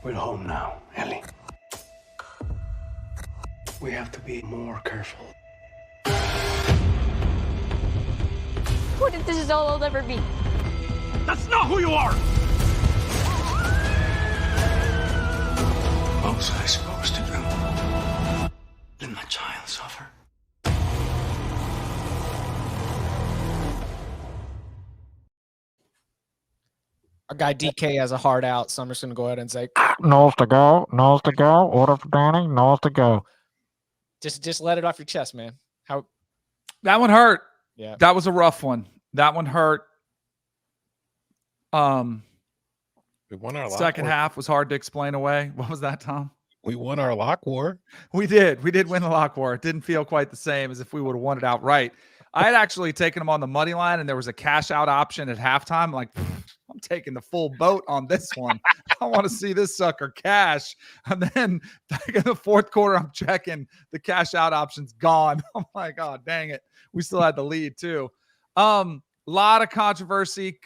E: We're home now, Ellie. We have to be more careful.
F: What if this is all I'll ever be?
G: That's not who you are!
E: What was I supposed to do? Let my child suffer?
A: Our guy DK has a heart out, so I'm just going to go ahead and say,
H: Nose to go, order for Danny, nose to go.
A: just let it off your chest, man. How
D: That one hurt.
A: Yeah.
D: That was a rough one. That one hurt.
C: We won our lock
D: Second
C: war.
D: half was hard to explain away. What was that, Tom?
C: We won our lock war.
D: We did. We did win the lock war. It didn't feel quite the same as if we would have won it outright. I had actually taken them on the money line, and there was a cash out option at halftime. I'm like, I'm taking the full boat on this one. I want to see this sucker cash. And then back in the fourth quarter, I'm checking the cash out option's gone. I'm like, oh, dang it. We still had the lead too. Lot of controversy,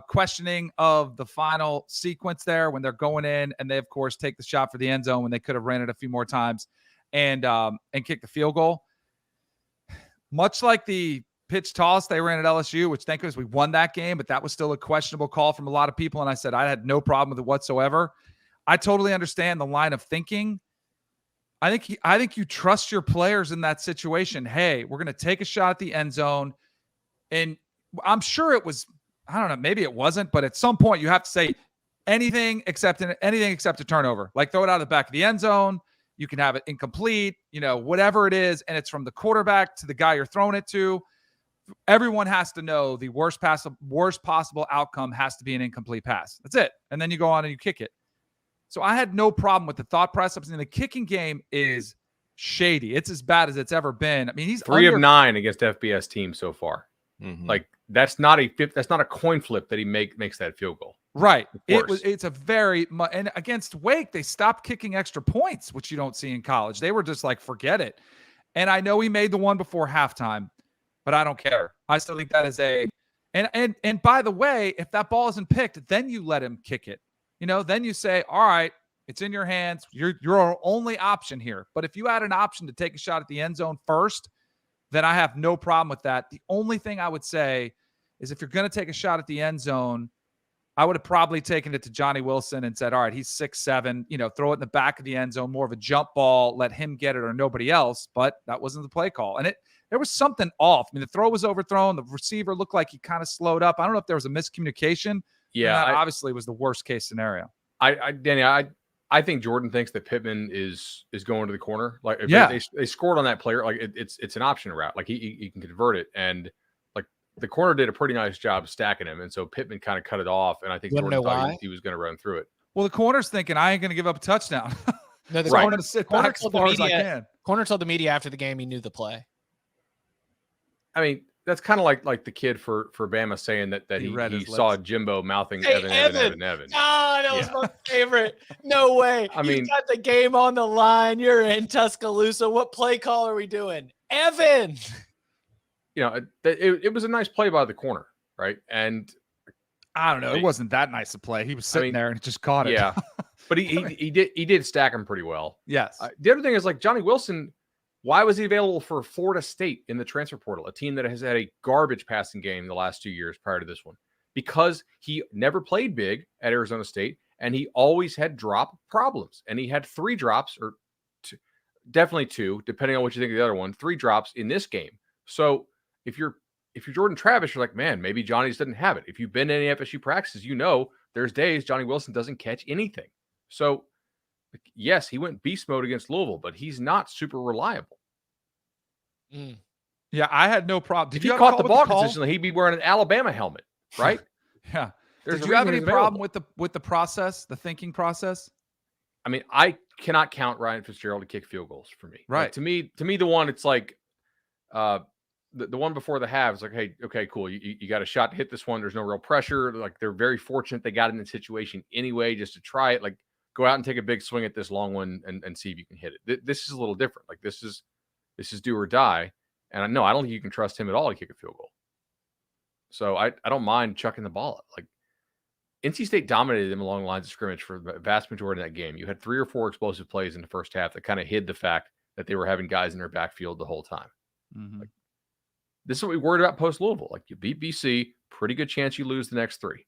D: questioning of the final sequence there when they're going in, and they of course take the shot for the end zone when they could have ran it a few more times and kick the field goal. Much like the pitch toss they ran at LSU, which thank goodness we won that game, but that was still a questionable call from a lot of people. And I said I had no problem with it whatsoever. I totally understand the line of thinking. I think you trust your players in that situation. Hey, we're going to take a shot at the end zone, and I'm sure it was, I don't know, maybe it wasn't, but at some point you have to say anything except a turnover. Like throw it out of the back of the end zone. You can have it incomplete, whatever it is, and it's from the quarterback to the guy you're throwing it to. Everyone has to know the worst possible outcome has to be an incomplete pass. That's it. And then you go on and you kick it. So I had no problem with the thought process. And the kicking game is shady. It's as bad as it's ever been. I mean, he's
B: 3 of 9 against FBS teams so far.
C: Mm-hmm.
B: Like that's not a coin flip that he makes that field goal.
D: Right. It's a very, and against Wake, they stopped kicking extra points, which you don't see in college. They were just like, forget it. And I know he made the one before halftime, but I don't care. I still think that is and by the way, if that ball isn't picked, then you let him kick it. Then you say, all right, it's in your hands. You're our only option here. But if you had an option to take a shot at the end zone first, then I have no problem with that. The only thing I would say is if you're going to take a shot at the end zone, I would have probably taken it to Johnny Wilson and said, all right, he's 6'7", throw it in the back of the end zone, more of a jump ball, let him get it or nobody else. But that wasn't the play call. And there was something off. I mean, the throw was overthrown. The receiver looked like he kind of slowed up. I don't know if there was a miscommunication.
B: Yeah.
D: That obviously was the worst case scenario.
B: Danny, I think Jordan thinks that Pittman is going to the corner. Like, if they scored on that player, like it's an option route. Like he can convert it, and like the corner did a pretty nice job stacking him, and so Pittman kind of cut it off. And I think Jordan thought he was going to run through it.
D: Well, the corner's thinking I ain't going to give up a touchdown.
A: No, the
D: corner to sit back as far as I can.
A: Corner told the media after the game he knew the play.
B: I mean, that's kind of like the kid for Bama saying that he saw Jimbo mouthing Evan.
A: Oh, that was my favorite. No way.
B: I mean,
A: you got the game on the line. You're in Tuscaloosa. What play call are we doing? Evan.
B: It was a nice play by the corner, right? And
D: I don't know. It wasn't that nice a play. He was sitting there and just caught it.
B: Yeah, but he did stack him pretty well.
D: Yes.
B: The other thing is like Johnny Wilson, Why was he available for Florida State in the transfer portal, a team that has had a garbage passing game the last 2 years prior to this one? Because he never played big at Arizona State, and he always had drop problems. And he had 3 drops, or definitely 2, depending on what you think of the other one, 3 drops in this game. So if you're Jordan Travis, you're like, man, maybe Johnny just doesn't have it. If you've been to any FSU practices, you know there's days Johnny Wilson doesn't catch anything. So yes, he went beast mode against Louisville, but he's not super reliable.
D: Yeah, I had no problem.
B: If he caught the ball consistently, he'd be wearing an Alabama helmet, right?
D: Yeah.
B: Did
D: you have any problem with the process, the thinking process?
B: I mean, I cannot count Ryan Fitzgerald to kick field goals for me.
D: Right.
B: Like, to me, the one, it's like the one before the half is like, hey, okay, cool. You got a shot to hit this one. There's no real pressure. Like, they're very fortunate they got in the situation anyway, just to try it. Like, go out and take a big swing at this long one and see if you can hit it. This is a little different. Like, this is do or die. And no, I don't think you can trust him at all to kick a field goal. So I don't mind chucking the ball up. Like, NC State dominated them along the lines of scrimmage for the vast majority of that game. You had 3 or 4 explosive plays in the first half that kind of hid the fact that they were having guys in their backfield the whole time.
D: Mm-hmm.
B: Like, this is what we worried about post Louisville. Like, you beat BC, pretty good chance you lose the next 3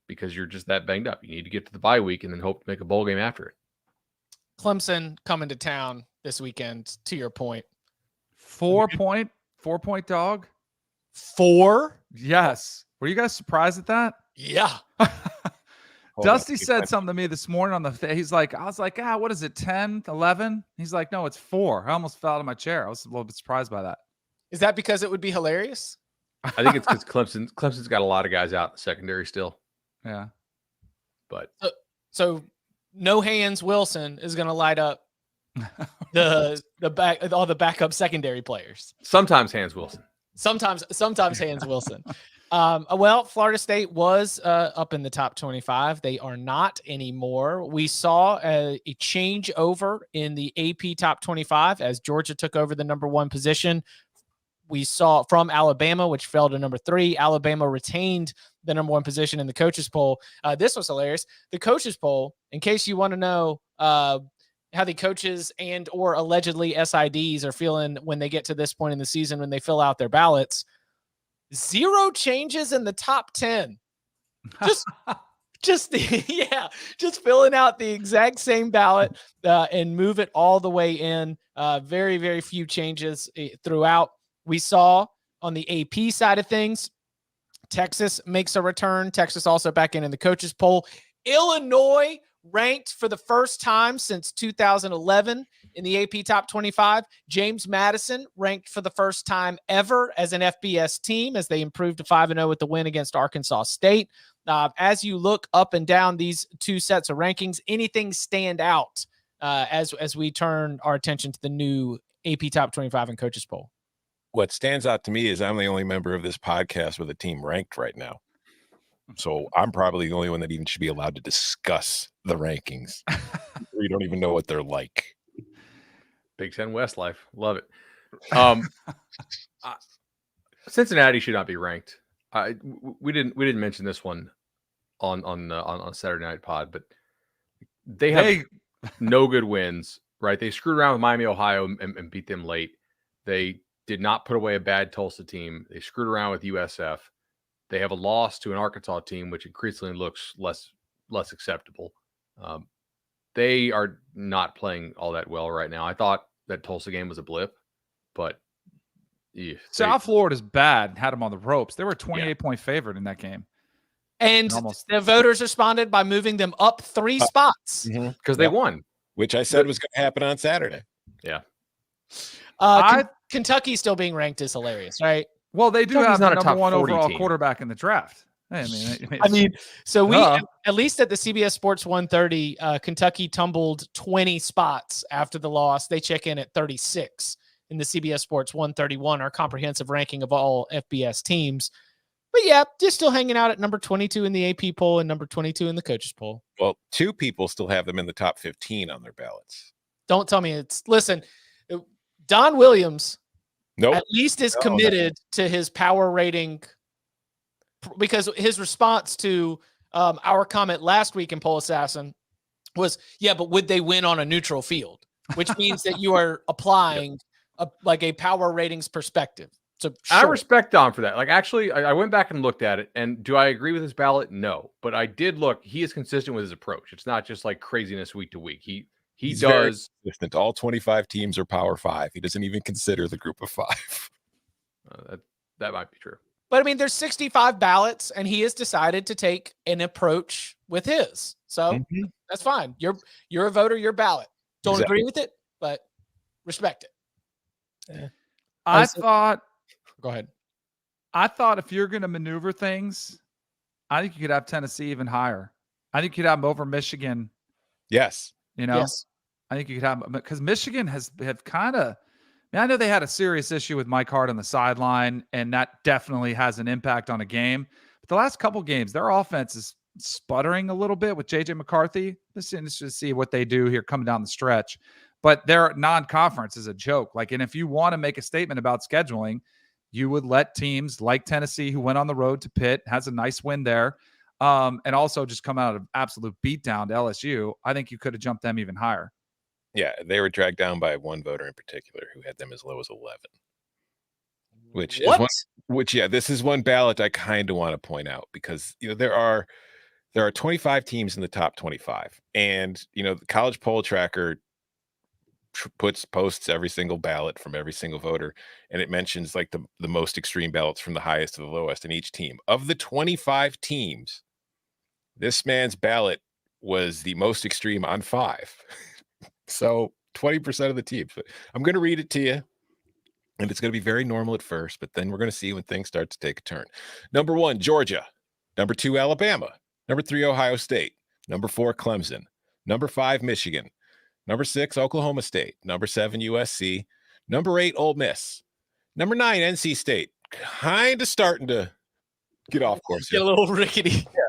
B: because you're just that banged up. You need to get to the bye week and then hope to make a bowl game after it.
A: Clemson coming to town this weekend, to your point.
D: 4-point dog?
A: 4?
D: Yes. Were you guys surprised at that?
A: Yeah.
D: Dusty said something to me this morning on he's like, I was like, what is it, 10, 11? He's like, no, it's 4. I almost fell out of my chair. I was a little bit surprised by that.
A: Is that because it would be hilarious?
B: I think it's because Clemson's got a lot of guys out in the secondary still.
D: Yeah.
B: But
A: so no hands Wilson is going to light up all the backup secondary players.
B: Sometimes hands Wilson.
A: Sometimes hands Wilson. Well, Florida State was up in the top 25. They are not anymore. We saw a change over in the AP top 25 as Georgia took over the number 1 position. We saw from Alabama, which fell to number 3. Alabama retained the number 1 position in the coaches poll. This was hilarious. The coaches poll, in case you want to know how the coaches and or allegedly SIDs are feeling when they get to this point in the season when they fill out their ballots. 0 changes in the top 10. Just filling out the exact same ballot and move it all the way in. Very, very few changes throughout. We saw on the AP side of things, Texas makes a return. Texas also back in the coaches poll. Illinois ranked for the first time since 2011 in the AP top 25. James Madison ranked for the first time ever as an FBS team as they improved to 5-0 with the win against Arkansas State. As you look up and down these 2 sets of rankings, anything stand out as we turn our attention to the new AP top 25 and coaches poll?
C: What stands out to me is I'm the only member of this podcast with a team ranked right now. So I'm probably the only one that even should be allowed to discuss the rankings. We don't even know what they're like.
B: Big Ten West life. Love it. Cincinnati should not be ranked. We didn't mention this one on Saturday Night Pod, but they have no good wins, right? They screwed around with Miami, Ohio and beat them late. They did not put away a bad Tulsa team. They screwed around with USF. They have a loss to an Arkansas team, which increasingly looks less acceptable. They are not playing all that well right now. I thought that Tulsa game was a blip, but
D: South Florida's bad. Had them on the ropes. They were a 28-point favorite in that game.
A: And the voters responded by moving them up 3 spots.
B: Because they won.
C: Which I said was going to happen on Saturday.
B: Yeah.
A: Kentucky still being ranked is hilarious, right?
D: Well, they do have the number 1 overall
B: team.
D: Quarterback in the draft.
A: I mean, so we at least at the CBS Sports 130, Kentucky tumbled 20 spots after the loss. They check in at 36 in the CBS Sports 131, our comprehensive ranking of all FBS teams. But yeah, just still hanging out at number 22 in the AP poll and number 22 in the coaches poll.
C: Well, 2 people still have them in the top 15 on their ballots.
A: Don't tell me listen, Don Williams at least is committed to his power rating, because his response to our comment last week in Poll Assassin was, but would they win on a neutral field? Which means that you are applying a power ratings perspective. So
B: I
A: sure.
B: respect Don for that. Like, actually, I went back and looked at it, and do I agree with his ballot? No, but I did look. He is consistent with his approach. It's not just like craziness week to week. He's does.
C: Consistent. All 25 teams are Power 5. He doesn't even consider the group of 5.
B: That might be true.
A: But I mean, there's 65 ballots, and he has decided to take an approach with his. So that's fine. You're a voter. Your ballot. Don't agree with it, but respect it.
D: I thought.
A: Go ahead.
D: I thought if you're going to maneuver things, I think you could have Tennessee even higher. I think you could have them over Michigan.
C: Yes.
A: Yes.
D: I think you could have, because Michigan have kind of. I know they had a serious issue with Mike Hart on the sideline, and that definitely has an impact on a game. But the last couple games, their offense is sputtering a little bit with J.J. McCarthy. Let's just see what they do here coming down the stretch. But their non-conference is a joke. Like, and if you want to make a statement about scheduling, you would let teams like Tennessee, who went on the road to Pitt, has a nice win there, and also just come out of absolute beatdown to LSU. I think you could have jumped them even higher.
C: Yeah, they were dragged down by one voter in particular who had them as low as 11. This is one ballot I kind of want to point out, because there are 25 teams in the top 25, and the college poll tracker posts every single ballot from every single voter, and it mentions like the most extreme ballots from the highest to the lowest in each team. Of the 25 teams, this man's ballot was the most extreme on 5. So 20% of the teams. But I'm going to read it to you, and it's going to be very normal at first, but then we're going to see when things start to take a turn. Number 1, Georgia. Number 2, Alabama. Number 3, Ohio State. Number 4, Clemson. Number 5, Michigan. Number 6, Oklahoma State. Number 7, USC. Number 8, Ole Miss. Number 9, NC State. Kind of starting to get off course.
A: Get a little rickety.
C: Yeah.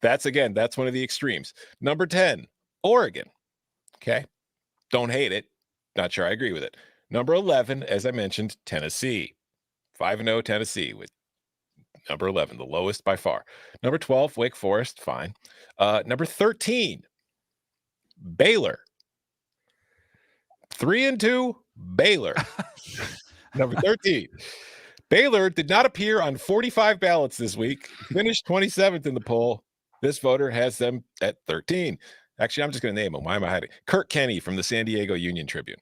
C: That's one of the extremes. Number 10, Oregon. Okay. Don't hate it. Not sure I agree with it. Number 11, as I mentioned, Tennessee. 5-0 Tennessee with number 11, the lowest by far. Number 12, Wake Forest. Fine. Number 13, Baylor. 3-2, Baylor. Number 13. Baylor did not appear on 45 ballots this week. Finished 27th in the poll. This voter has them at 13. Actually, I'm just going to name him. Why am I hiding? Kirk Kenney from the San Diego Union Tribune.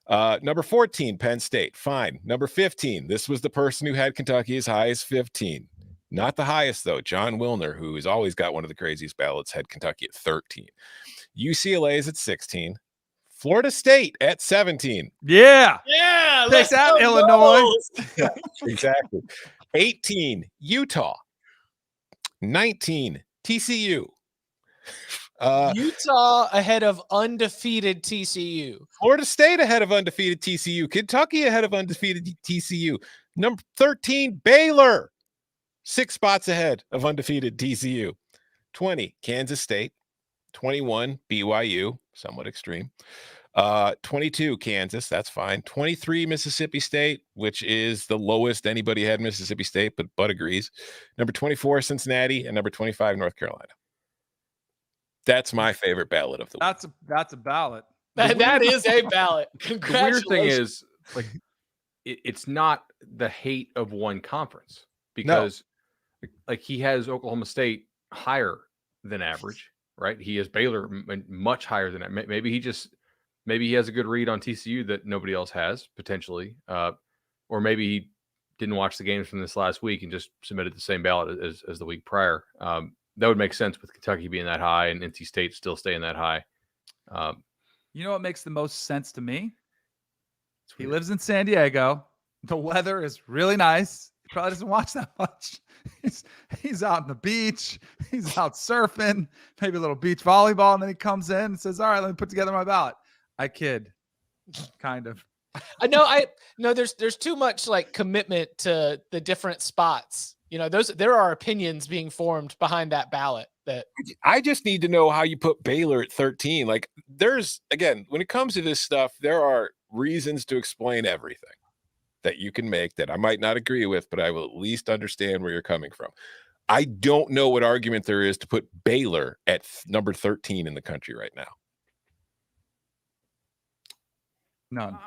C: Number 14, Penn State. Fine. Number 15, this was the person who had Kentucky as high as 15. Not the highest, though. John Wilner, who has always got one of the craziest ballots, had Kentucky at 13. UCLA is at 16. Florida State at 17.
D: Yeah.
A: Take
D: that, Illinois.
C: Yeah, exactly. 18, Utah. 19, TCU.
A: Utah ahead of undefeated TCU.
C: Florida State ahead of undefeated TCU. Kentucky ahead of undefeated TCU. Number 13, Baylor. 6 spots ahead of undefeated TCU. 20, Kansas State. 21, BYU. Somewhat extreme. 22, Kansas. That's fine. 23, Mississippi State, which is the lowest anybody had Mississippi State, but Bud agrees. Number 24, Cincinnati. And number 25, North Carolina. That's my favorite ballot of the week.
D: That's a ballot.
A: That is a ballot.
B: The weird
A: Congratulations.
B: thing is, like, it's not the hate of one conference, because like he has Oklahoma State higher than average, right? He has Baylor much higher than that. Maybe he has a good read on TCU that nobody else has potentially, or maybe he didn't watch the games from this last week and just submitted the same ballot as the week prior. That would make sense with Kentucky being that high and NC State still staying that high.
D: You know what makes the most sense to me? He lives in San Diego. The weather is really nice. He probably doesn't watch that much. He's out on the beach. He's out surfing, maybe a little beach volleyball. And then he comes in and says, all right, let me put together my ballot. I kid. Kind of.
A: I know there's too much like commitment to the different spots. There are opinions being formed behind that ballot. That
C: I just need to know how you put Baylor at 13. Like, when it comes to this stuff, there are reasons to explain everything that you can make that I might not agree with, but I will at least understand where you're coming from. I don't know what argument there is to put Baylor at number 13 in the country right now.
D: None.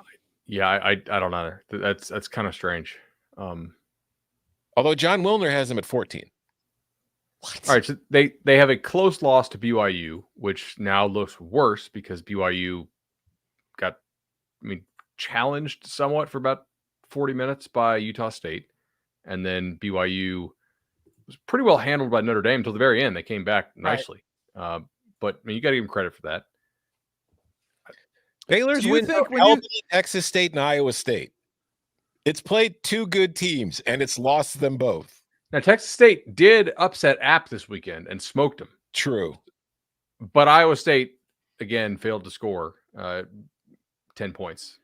B: Yeah, I don't know. That's kind of strange.
C: Although John Wilner has them at 14.
A: What?
B: All right, so they have a close loss to BYU, which now looks worse because BYU got, challenged somewhat for about 40 minutes by Utah State, and then BYU was pretty well handled by Notre Dame until the very end. They came back nicely, but you got to give them credit for that.
C: Baylor's
D: Do you
C: win
D: think when
C: held
D: you-
C: Texas State and Iowa State. It's played two good teams, and it's lost them both.
B: Now, Texas State did upset App this weekend and smoked them.
C: True.
B: But Iowa State, again, failed to score 10 points.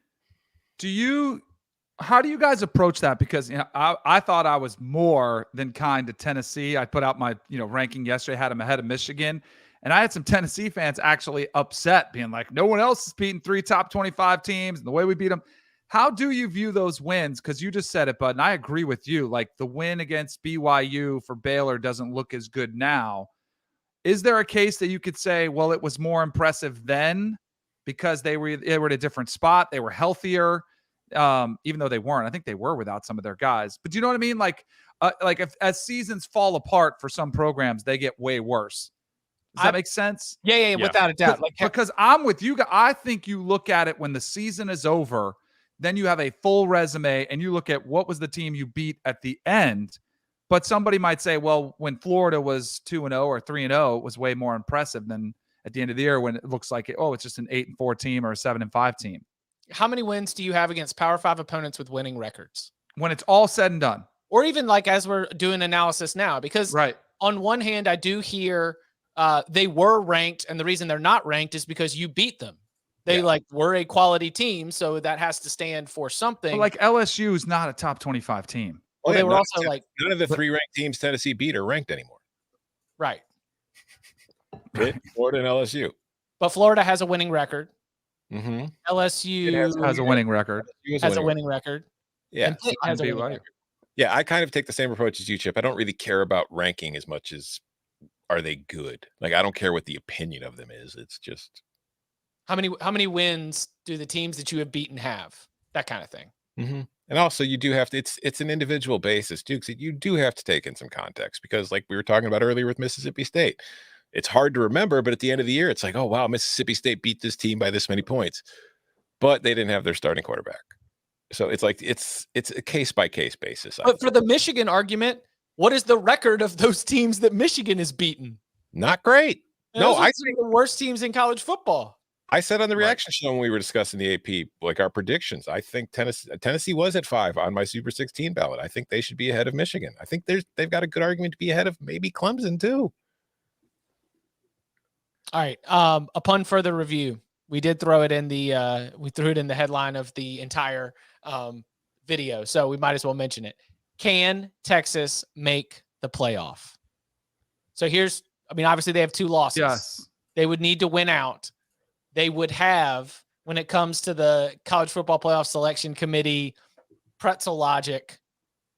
D: How do you guys approach that? Because I thought I was more than kind to Tennessee. I put out my ranking yesterday, had them ahead of Michigan. And I had some Tennessee fans actually upset, being like, no one else is beating 3 top 25 teams, and the way we beat them. How do you view those wins? Because you just said it, Bud, and I agree with you. Like, the win against BYU for Baylor doesn't look as good now. Is there a case that you could say, well, it was more impressive then because they were at a different spot, they were healthier, even though they weren't? I think they were without some of their guys. But do you know what I mean? Like if as seasons fall apart for some programs, they get way worse. Does that make sense?
A: Yeah, without a doubt.
D: Because I'm with you guys. I think you look at it when the season is over, then you have a full resume and you look at what was the team you beat at the end. But somebody might say, well, when Florida was 2-0 or 3-0, it was way more impressive than at the end of the year when it looks like it's just an 8-4 team or a 7-5 team.
A: How many wins do you have against Power 5 opponents with winning records?
D: When it's all said and done.
A: Or even like as we're doing analysis now, because on one hand, I do hear they were ranked, and the reason they're not ranked is because you beat them. They were a quality team, so that has to stand for something.
D: But like LSU is not a top 25 team.
A: Well, they were also
C: none of the 3 ranked teams Tennessee beat are ranked anymore.
A: Right.
C: Pitt, Florida, and LSU.
A: But Florida has a winning record.
C: Mm-hmm.
A: LSU
D: has a winning record.
A: Has a winning record.
C: Yeah.
A: And Pitt has a winning record.
C: Yeah, I kind of take the same approach as you, Chip. I don't really care about ranking as much as are they good. Like, I don't care what the opinion of them is. It's just
A: how many wins do the teams that you have beaten have? That kind of thing.
C: Mm-hmm. And also, you do have to. It's an individual basis, too, because you do have to take in some context. Because, like we were talking about earlier with Mississippi State, it's hard to remember, but at the end of the year, it's like, oh wow, Mississippi State beat this team by this many points, but they didn't have their starting quarterback. So it's like it's a case by case basis.
A: But for the Michigan argument, what is the record of those teams that Michigan has beaten?
C: Not great. No, I
A: think the worst teams in college football.
C: I said on the reaction show when we were discussing the AP, like our predictions, I think Tennessee was at 5 on my Super 16 ballot. I think they should be ahead of Michigan. I think they've got a good argument to be ahead of maybe Clemson too.
A: All right. Upon further review, we did throw it in the headline of the entire video, so we might as well mention it. Can Texas make the playoff? So obviously they have 2 losses.
D: Yes.
A: They would need to win out. They would have, when it comes to the College Football Playoff Selection Committee pretzel logic,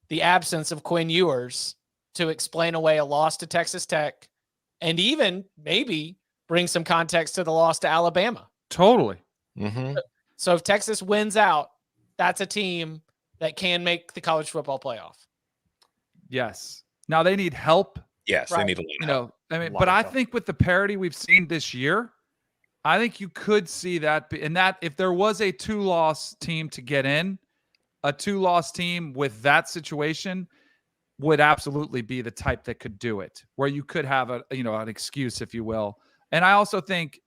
A: the absence of Quinn Ewers to explain away a loss to Texas Tech and even maybe bring some context to the loss to Alabama.
D: Totally.
C: Mm-hmm.
A: So if Texas wins out, that's a team that can make the college football playoff.
D: Yes. Now they need help.
C: Yes,
A: right.
C: They need a little help.
D: But I think with the parity we've seen this year, I think you could see that. And that if there was a 2-loss team to get in, a 2-loss team with that situation would absolutely be the type that could do it, where you could have an excuse, if you will. And I also think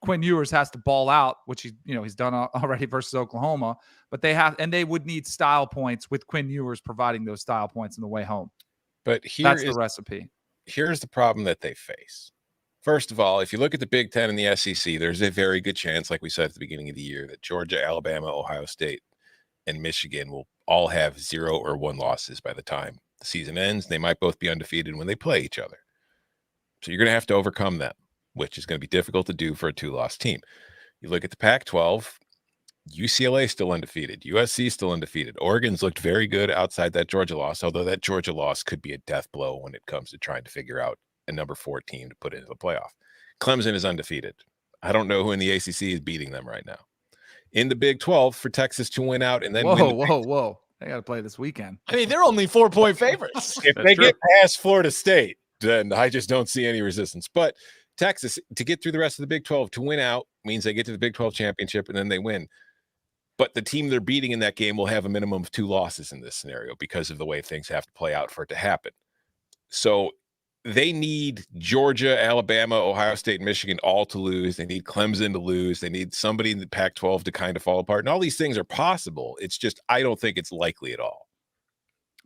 D: Quinn Ewers has to ball out, which he's done already versus Oklahoma, but they would need style points with Quinn Ewers providing those style points on the way home.
C: But
D: that's the recipe.
C: Here's the problem that they face. First of all, if you look at the Big Ten and the SEC, there's a very good chance, like we said at the beginning of the year, that Georgia, Alabama, Ohio State, and Michigan will all have 0 or 1 losses by the time the season ends. They might both be undefeated when they play each other. So you're going to have to overcome them, which is going to be difficult to do for a 2-loss team. You look at the Pac-12, UCLA still undefeated. USC still undefeated. Oregon's looked very good outside that Georgia loss, although that Georgia loss could be a death blow when it comes to trying to figure out a number 4 team to put into the playoff. Clemson is undefeated. I don't know who in the ACC is beating them right now. in the Big 12 for Texas to win out and then
D: Whoa,
C: win.
D: whoa. They got to play this weekend.
A: I mean, they're only 4-point favorites.
C: If
B: That's
C: they
B: true.
C: get past Florida State, then I just don't see any resistance. But Texas, to get through the rest of the Big 12, to win out means they get to the Big 12 championship and then they win. But the team they're beating in that game will have a minimum of 2 losses in this scenario because of the way things have to play out for it to happen. So they need Georgia, Alabama, Ohio State, and Michigan all to lose. They need Clemson to lose. They need somebody in the Pac-12 to kind of fall apart. And all these things are possible. It's just I don't think it's likely at all.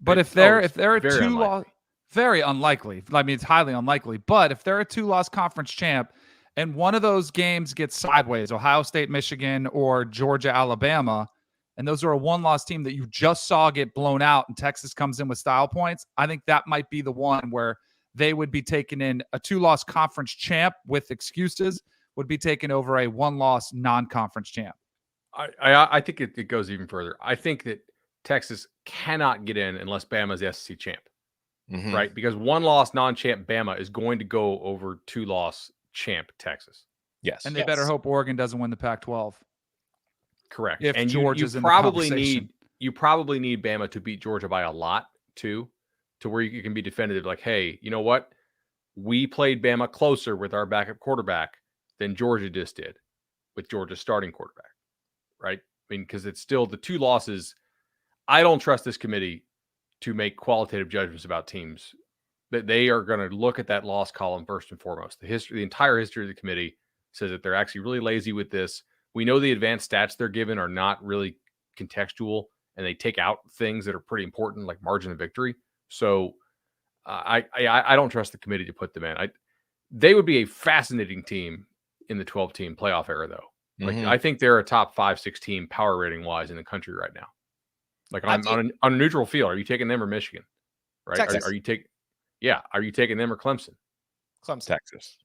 D: But if they're a
B: very
D: 2-loss, very unlikely. I mean, it's highly unlikely. But if they're a 2-loss conference champ and one of those games gets sideways, Ohio State, Michigan, or Georgia, Alabama, and those are a 1-loss team that you just saw get blown out and Texas comes in with style points, I think that might be the one where they would be taking in a 2-loss conference champ with excuses would be taken over a 1-loss non-conference champ.
B: I think it goes even further. I think that Texas cannot get in unless Bama's the SEC champ, right? Because 1-loss non-champ Bama is going to go over 2-loss champ Texas.
C: Yes.
D: And they better hope Oregon doesn't win the Pac-12.
B: Correct.
D: If
B: and
D: Georgia's
B: you
D: in the
B: probably
D: conversation.
B: you probably need Bama to beat Georgia by a lot too, to where you can be definitive like, hey, you know what? We played Bama closer with our backup quarterback than Georgia just did with Georgia's starting quarterback, right? I mean, because it's still the 2 losses. I don't trust this committee to make qualitative judgments about teams. That they are going to look at that loss column first and foremost. The entire history of the committee says that they're actually really lazy with this. We know the advanced stats they're given are not really contextual, and they take out things that are pretty important, like margin of victory. So I don't trust the committee to put them in. They would be a fascinating team in the 12-team playoff era, though. Like I think they're a top 5-6 team power rating wise in the country right now. Like on a neutral field, are you taking them or Michigan? Right?
A: Texas.
B: Are you taking them or Clemson?
A: Clemson.
C: Texas.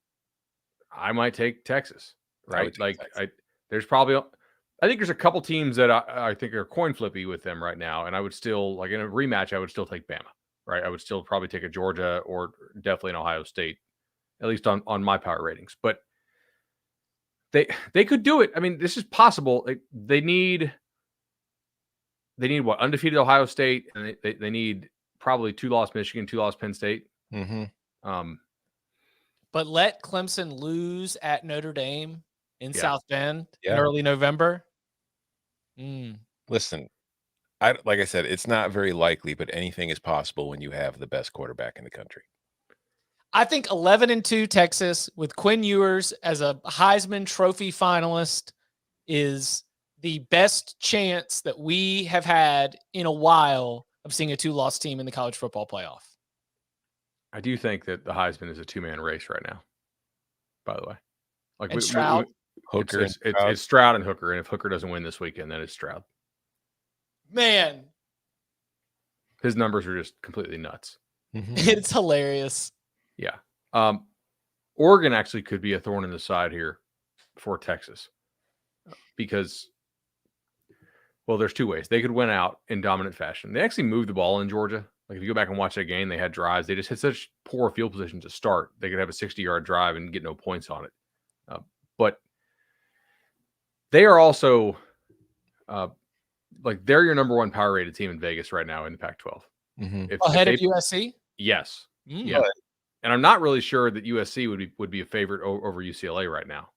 B: I might take Texas. Right? Like
C: Texas.
B: there's probably I think there's a couple teams that I think are coin flippy with them right now, and I would still like in a rematch I would still take Bama. Right? I would still probably take a Georgia or definitely an Ohio State, at least on my power ratings. But they could do it. I mean, this is possible. They need what? Undefeated Ohio State, and they need probably 2-loss Michigan, 2-loss Penn State.
A: But let Clemson lose at Notre Dame in South Bend in
C: Yeah.
A: early November.
C: Listen, like I said, it's not very likely, but anything is possible when you have the best quarterback in the country.
A: I think 11-2 Texas with Quinn Ewers as a Heisman Trophy finalist is the best chance that we have had in a while of seeing a 2-loss team in the college football playoff.
B: I do think that the Heisman is a 2-man race right now, by the way. Like
A: And Stroud?
C: Hooker
B: it's Stroud and Hooker, and if Hooker doesn't win this weekend, then it's Stroud.
A: Man,
B: His numbers are just completely nuts.
A: it's hilarious.
B: Yeah. Oregon actually could be a thorn in the side here for Texas because, well, there's 2 ways. They could win out in dominant fashion. They actually moved the ball in Georgia. Like if you go back and watch that game, they had drives. They just had such poor field position to start. They could have a 60-yard drive and get no points on it. But they are also like they're your number 1 power rated team in Vegas right now in the Pac-12.
A: Ahead of USC?
B: Yes. Yeah. And I'm not really sure that USC would be a favorite over UCLA right now.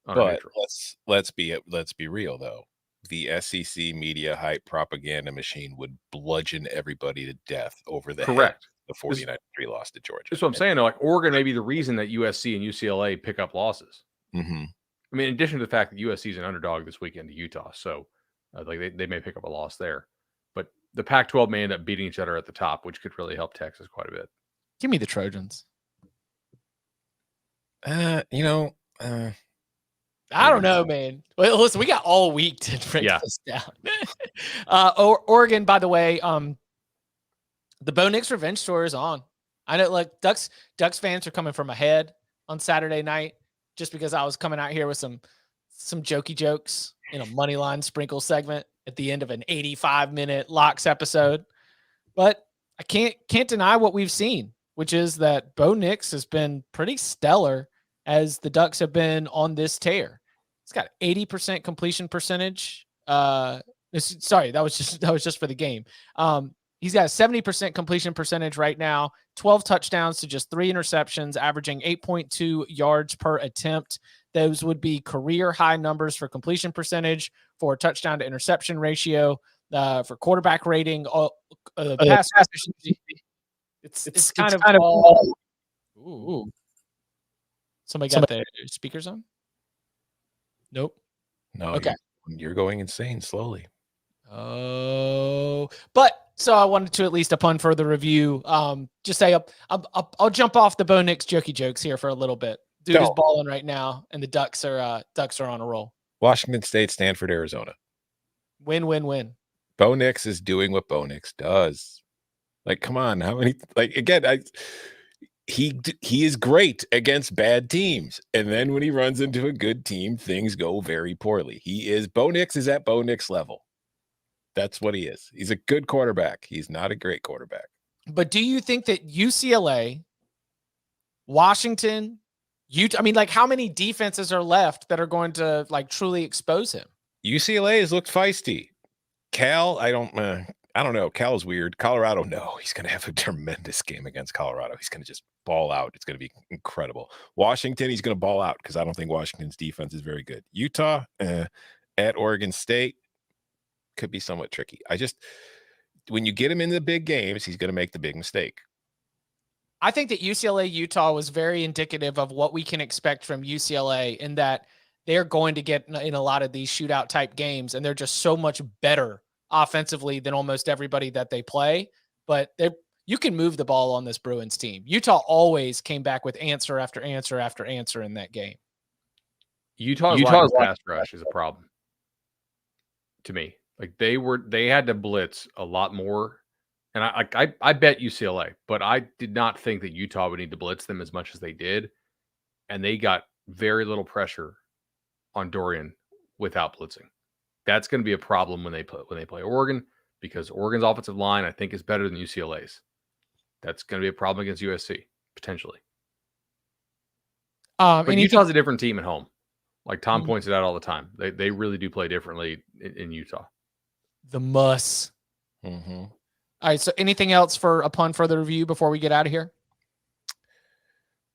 C: But let's be real though. The SEC media hype propaganda machine would bludgeon everybody to death over the
B: correct.
C: The 49-3 loss to Georgia.
B: That's what I'm saying. Though, like Oregon may be the reason that USC and UCLA pick up losses. I mean, in addition to the fact that USC is an underdog this weekend to Utah, so like they may pick up a loss there. But the Pac-12 may end up beating each other at the top, which could really help Texas quite a bit.
A: Give me the Trojans.
C: I
A: don't know, man. Well, listen, we got all week to break this down. Oregon, by the way, the Bo Nix revenge tour is on. I know, like Ducks fans are coming from ahead on Saturday night, just because I was coming out here with some jokey jokes in a money line sprinkle segment at the end of an 85-minute Locks episode. But I can't deny what we've seen, which is that Bo Nix has been pretty stellar as the Ducks have been on this tear. He's got 80% completion percentage. Sorry, that was just for the game. He's got a 70% completion percentage right now, 12 touchdowns to just 3 interceptions, averaging 8.2 yards per attempt. Those would be career high numbers for completion percentage, for touchdown to interception ratio, for quarterback rating, pass efficiency. It's kind of all. Ooh. Somebody got their speakers on? Nope.
C: No,
A: Okay.
C: you're going insane slowly.
A: Oh, but so I wanted to at least upon further review, just say I'll jump off the Bo Nix jokey jokes here for a little bit. Dude is balling right now, and the Ducks are on a roll.
C: Washington State, Stanford, Arizona.
A: Win.
C: Bo Nix is doing what Bo Nix does. Like, come on, how many? Like, again, he is great against bad teams, and then when he runs into a good team, things go very poorly. Bo Nix is at Bo Nix level. That's what he is. He's a good quarterback. He's not a great quarterback.
A: But do you think that UCLA, Washington, Utah, I mean, like, how many defenses are left that are going to like truly expose him?
C: UCLA has looked feisty. Cal, I don't know. Cal's weird. Colorado, no. He's going to have a tremendous game against Colorado. He's going to just ball out. It's going to be incredible. Washington, he's going to ball out because I don't think Washington's defense is very good. Utah, at Oregon State, could be somewhat tricky. When you get him in the big games, he's going to make the big mistake.
A: I think that UCLA Utah was very indicative of what we can expect from UCLA, in that they're going to get in a lot of these shootout type games, and they're just so much better offensively than almost everybody that they play. But you can move the ball on this Bruins team. Utah always came back with answer after answer after answer in that game.
B: Utah's pass rush is a problem to me. Like, they had to blitz a lot more, and I bet UCLA, but I did not think that Utah would need to blitz them as much as they did, and they got very little pressure on Dorian without blitzing. That's going to be a problem when they play Oregon, because Oregon's offensive line, I think, is better than UCLA's. That's going to be a problem against USC potentially. But Utah's a different team at home. Like Tom points it out all the time. They really do play differently in Utah.
A: The muss.
C: Mm-hmm.
A: All right. So anything else upon further review before we get out of here?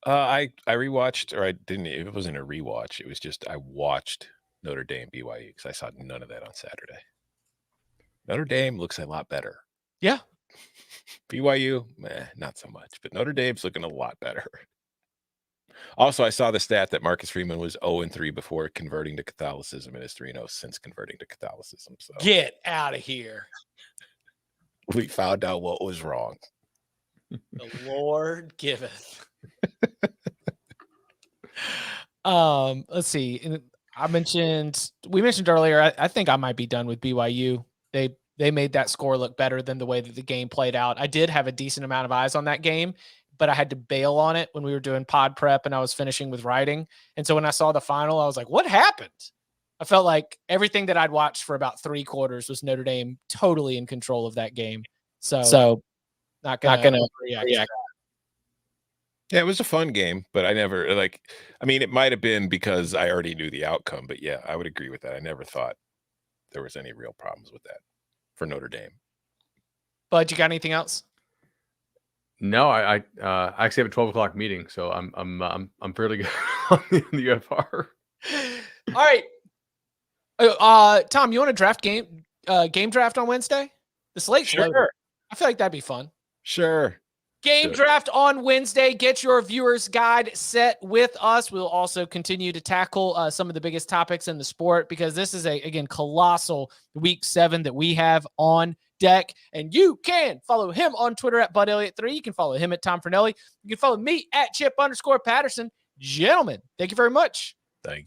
C: I rewatched, or I didn't. It wasn't a rewatch. It was just I watched Notre Dame BYU because I saw none of that on Saturday. Notre Dame looks a lot better.
A: Yeah.
C: BYU, not so much. But Notre Dame's looking a lot better. Also, I saw the stat that Marcus Freeman was 0-3 before converting to Catholicism, and is 3-0 since converting to Catholicism. So
A: get out of here.
C: We found out what was wrong.
A: The Lord giveth. Let's see. We mentioned earlier, I think I might be done with BYU. They made that score look better than the way that the game played out. I did have a decent amount of eyes on that game, but I had to bail on it when we were doing pod prep and I was finishing with writing. And so when I saw the final, I was like, what happened? I felt like everything that I'd watched for about 3 quarters was Notre Dame totally in control of that game. So not gonna react.
C: Yeah, it was a fun game, but I never it might have been because I already knew the outcome, but yeah, I would agree with that. I never thought there was any real problems with that for Notre Dame.
A: Bud, you got anything else?
B: No, I actually have a 12 o'clock meeting, so I'm fairly good on the UFR.
A: All right. Tom, you want to draft game draft on Wednesday? The slate's loaded. I feel like that'd be fun.
C: Sure.
A: Game draft on Wednesday. Get your viewer's guide set with us. We'll also continue to tackle some of the biggest topics in the sport, because this is again, colossal week 7 that we have on deck. And you can follow him on Twitter at BudElliott3. You can follow him at Tom Fornelli. You can follow me at Chip_Patterson. Gentlemen, thank you very much.
C: Thank you.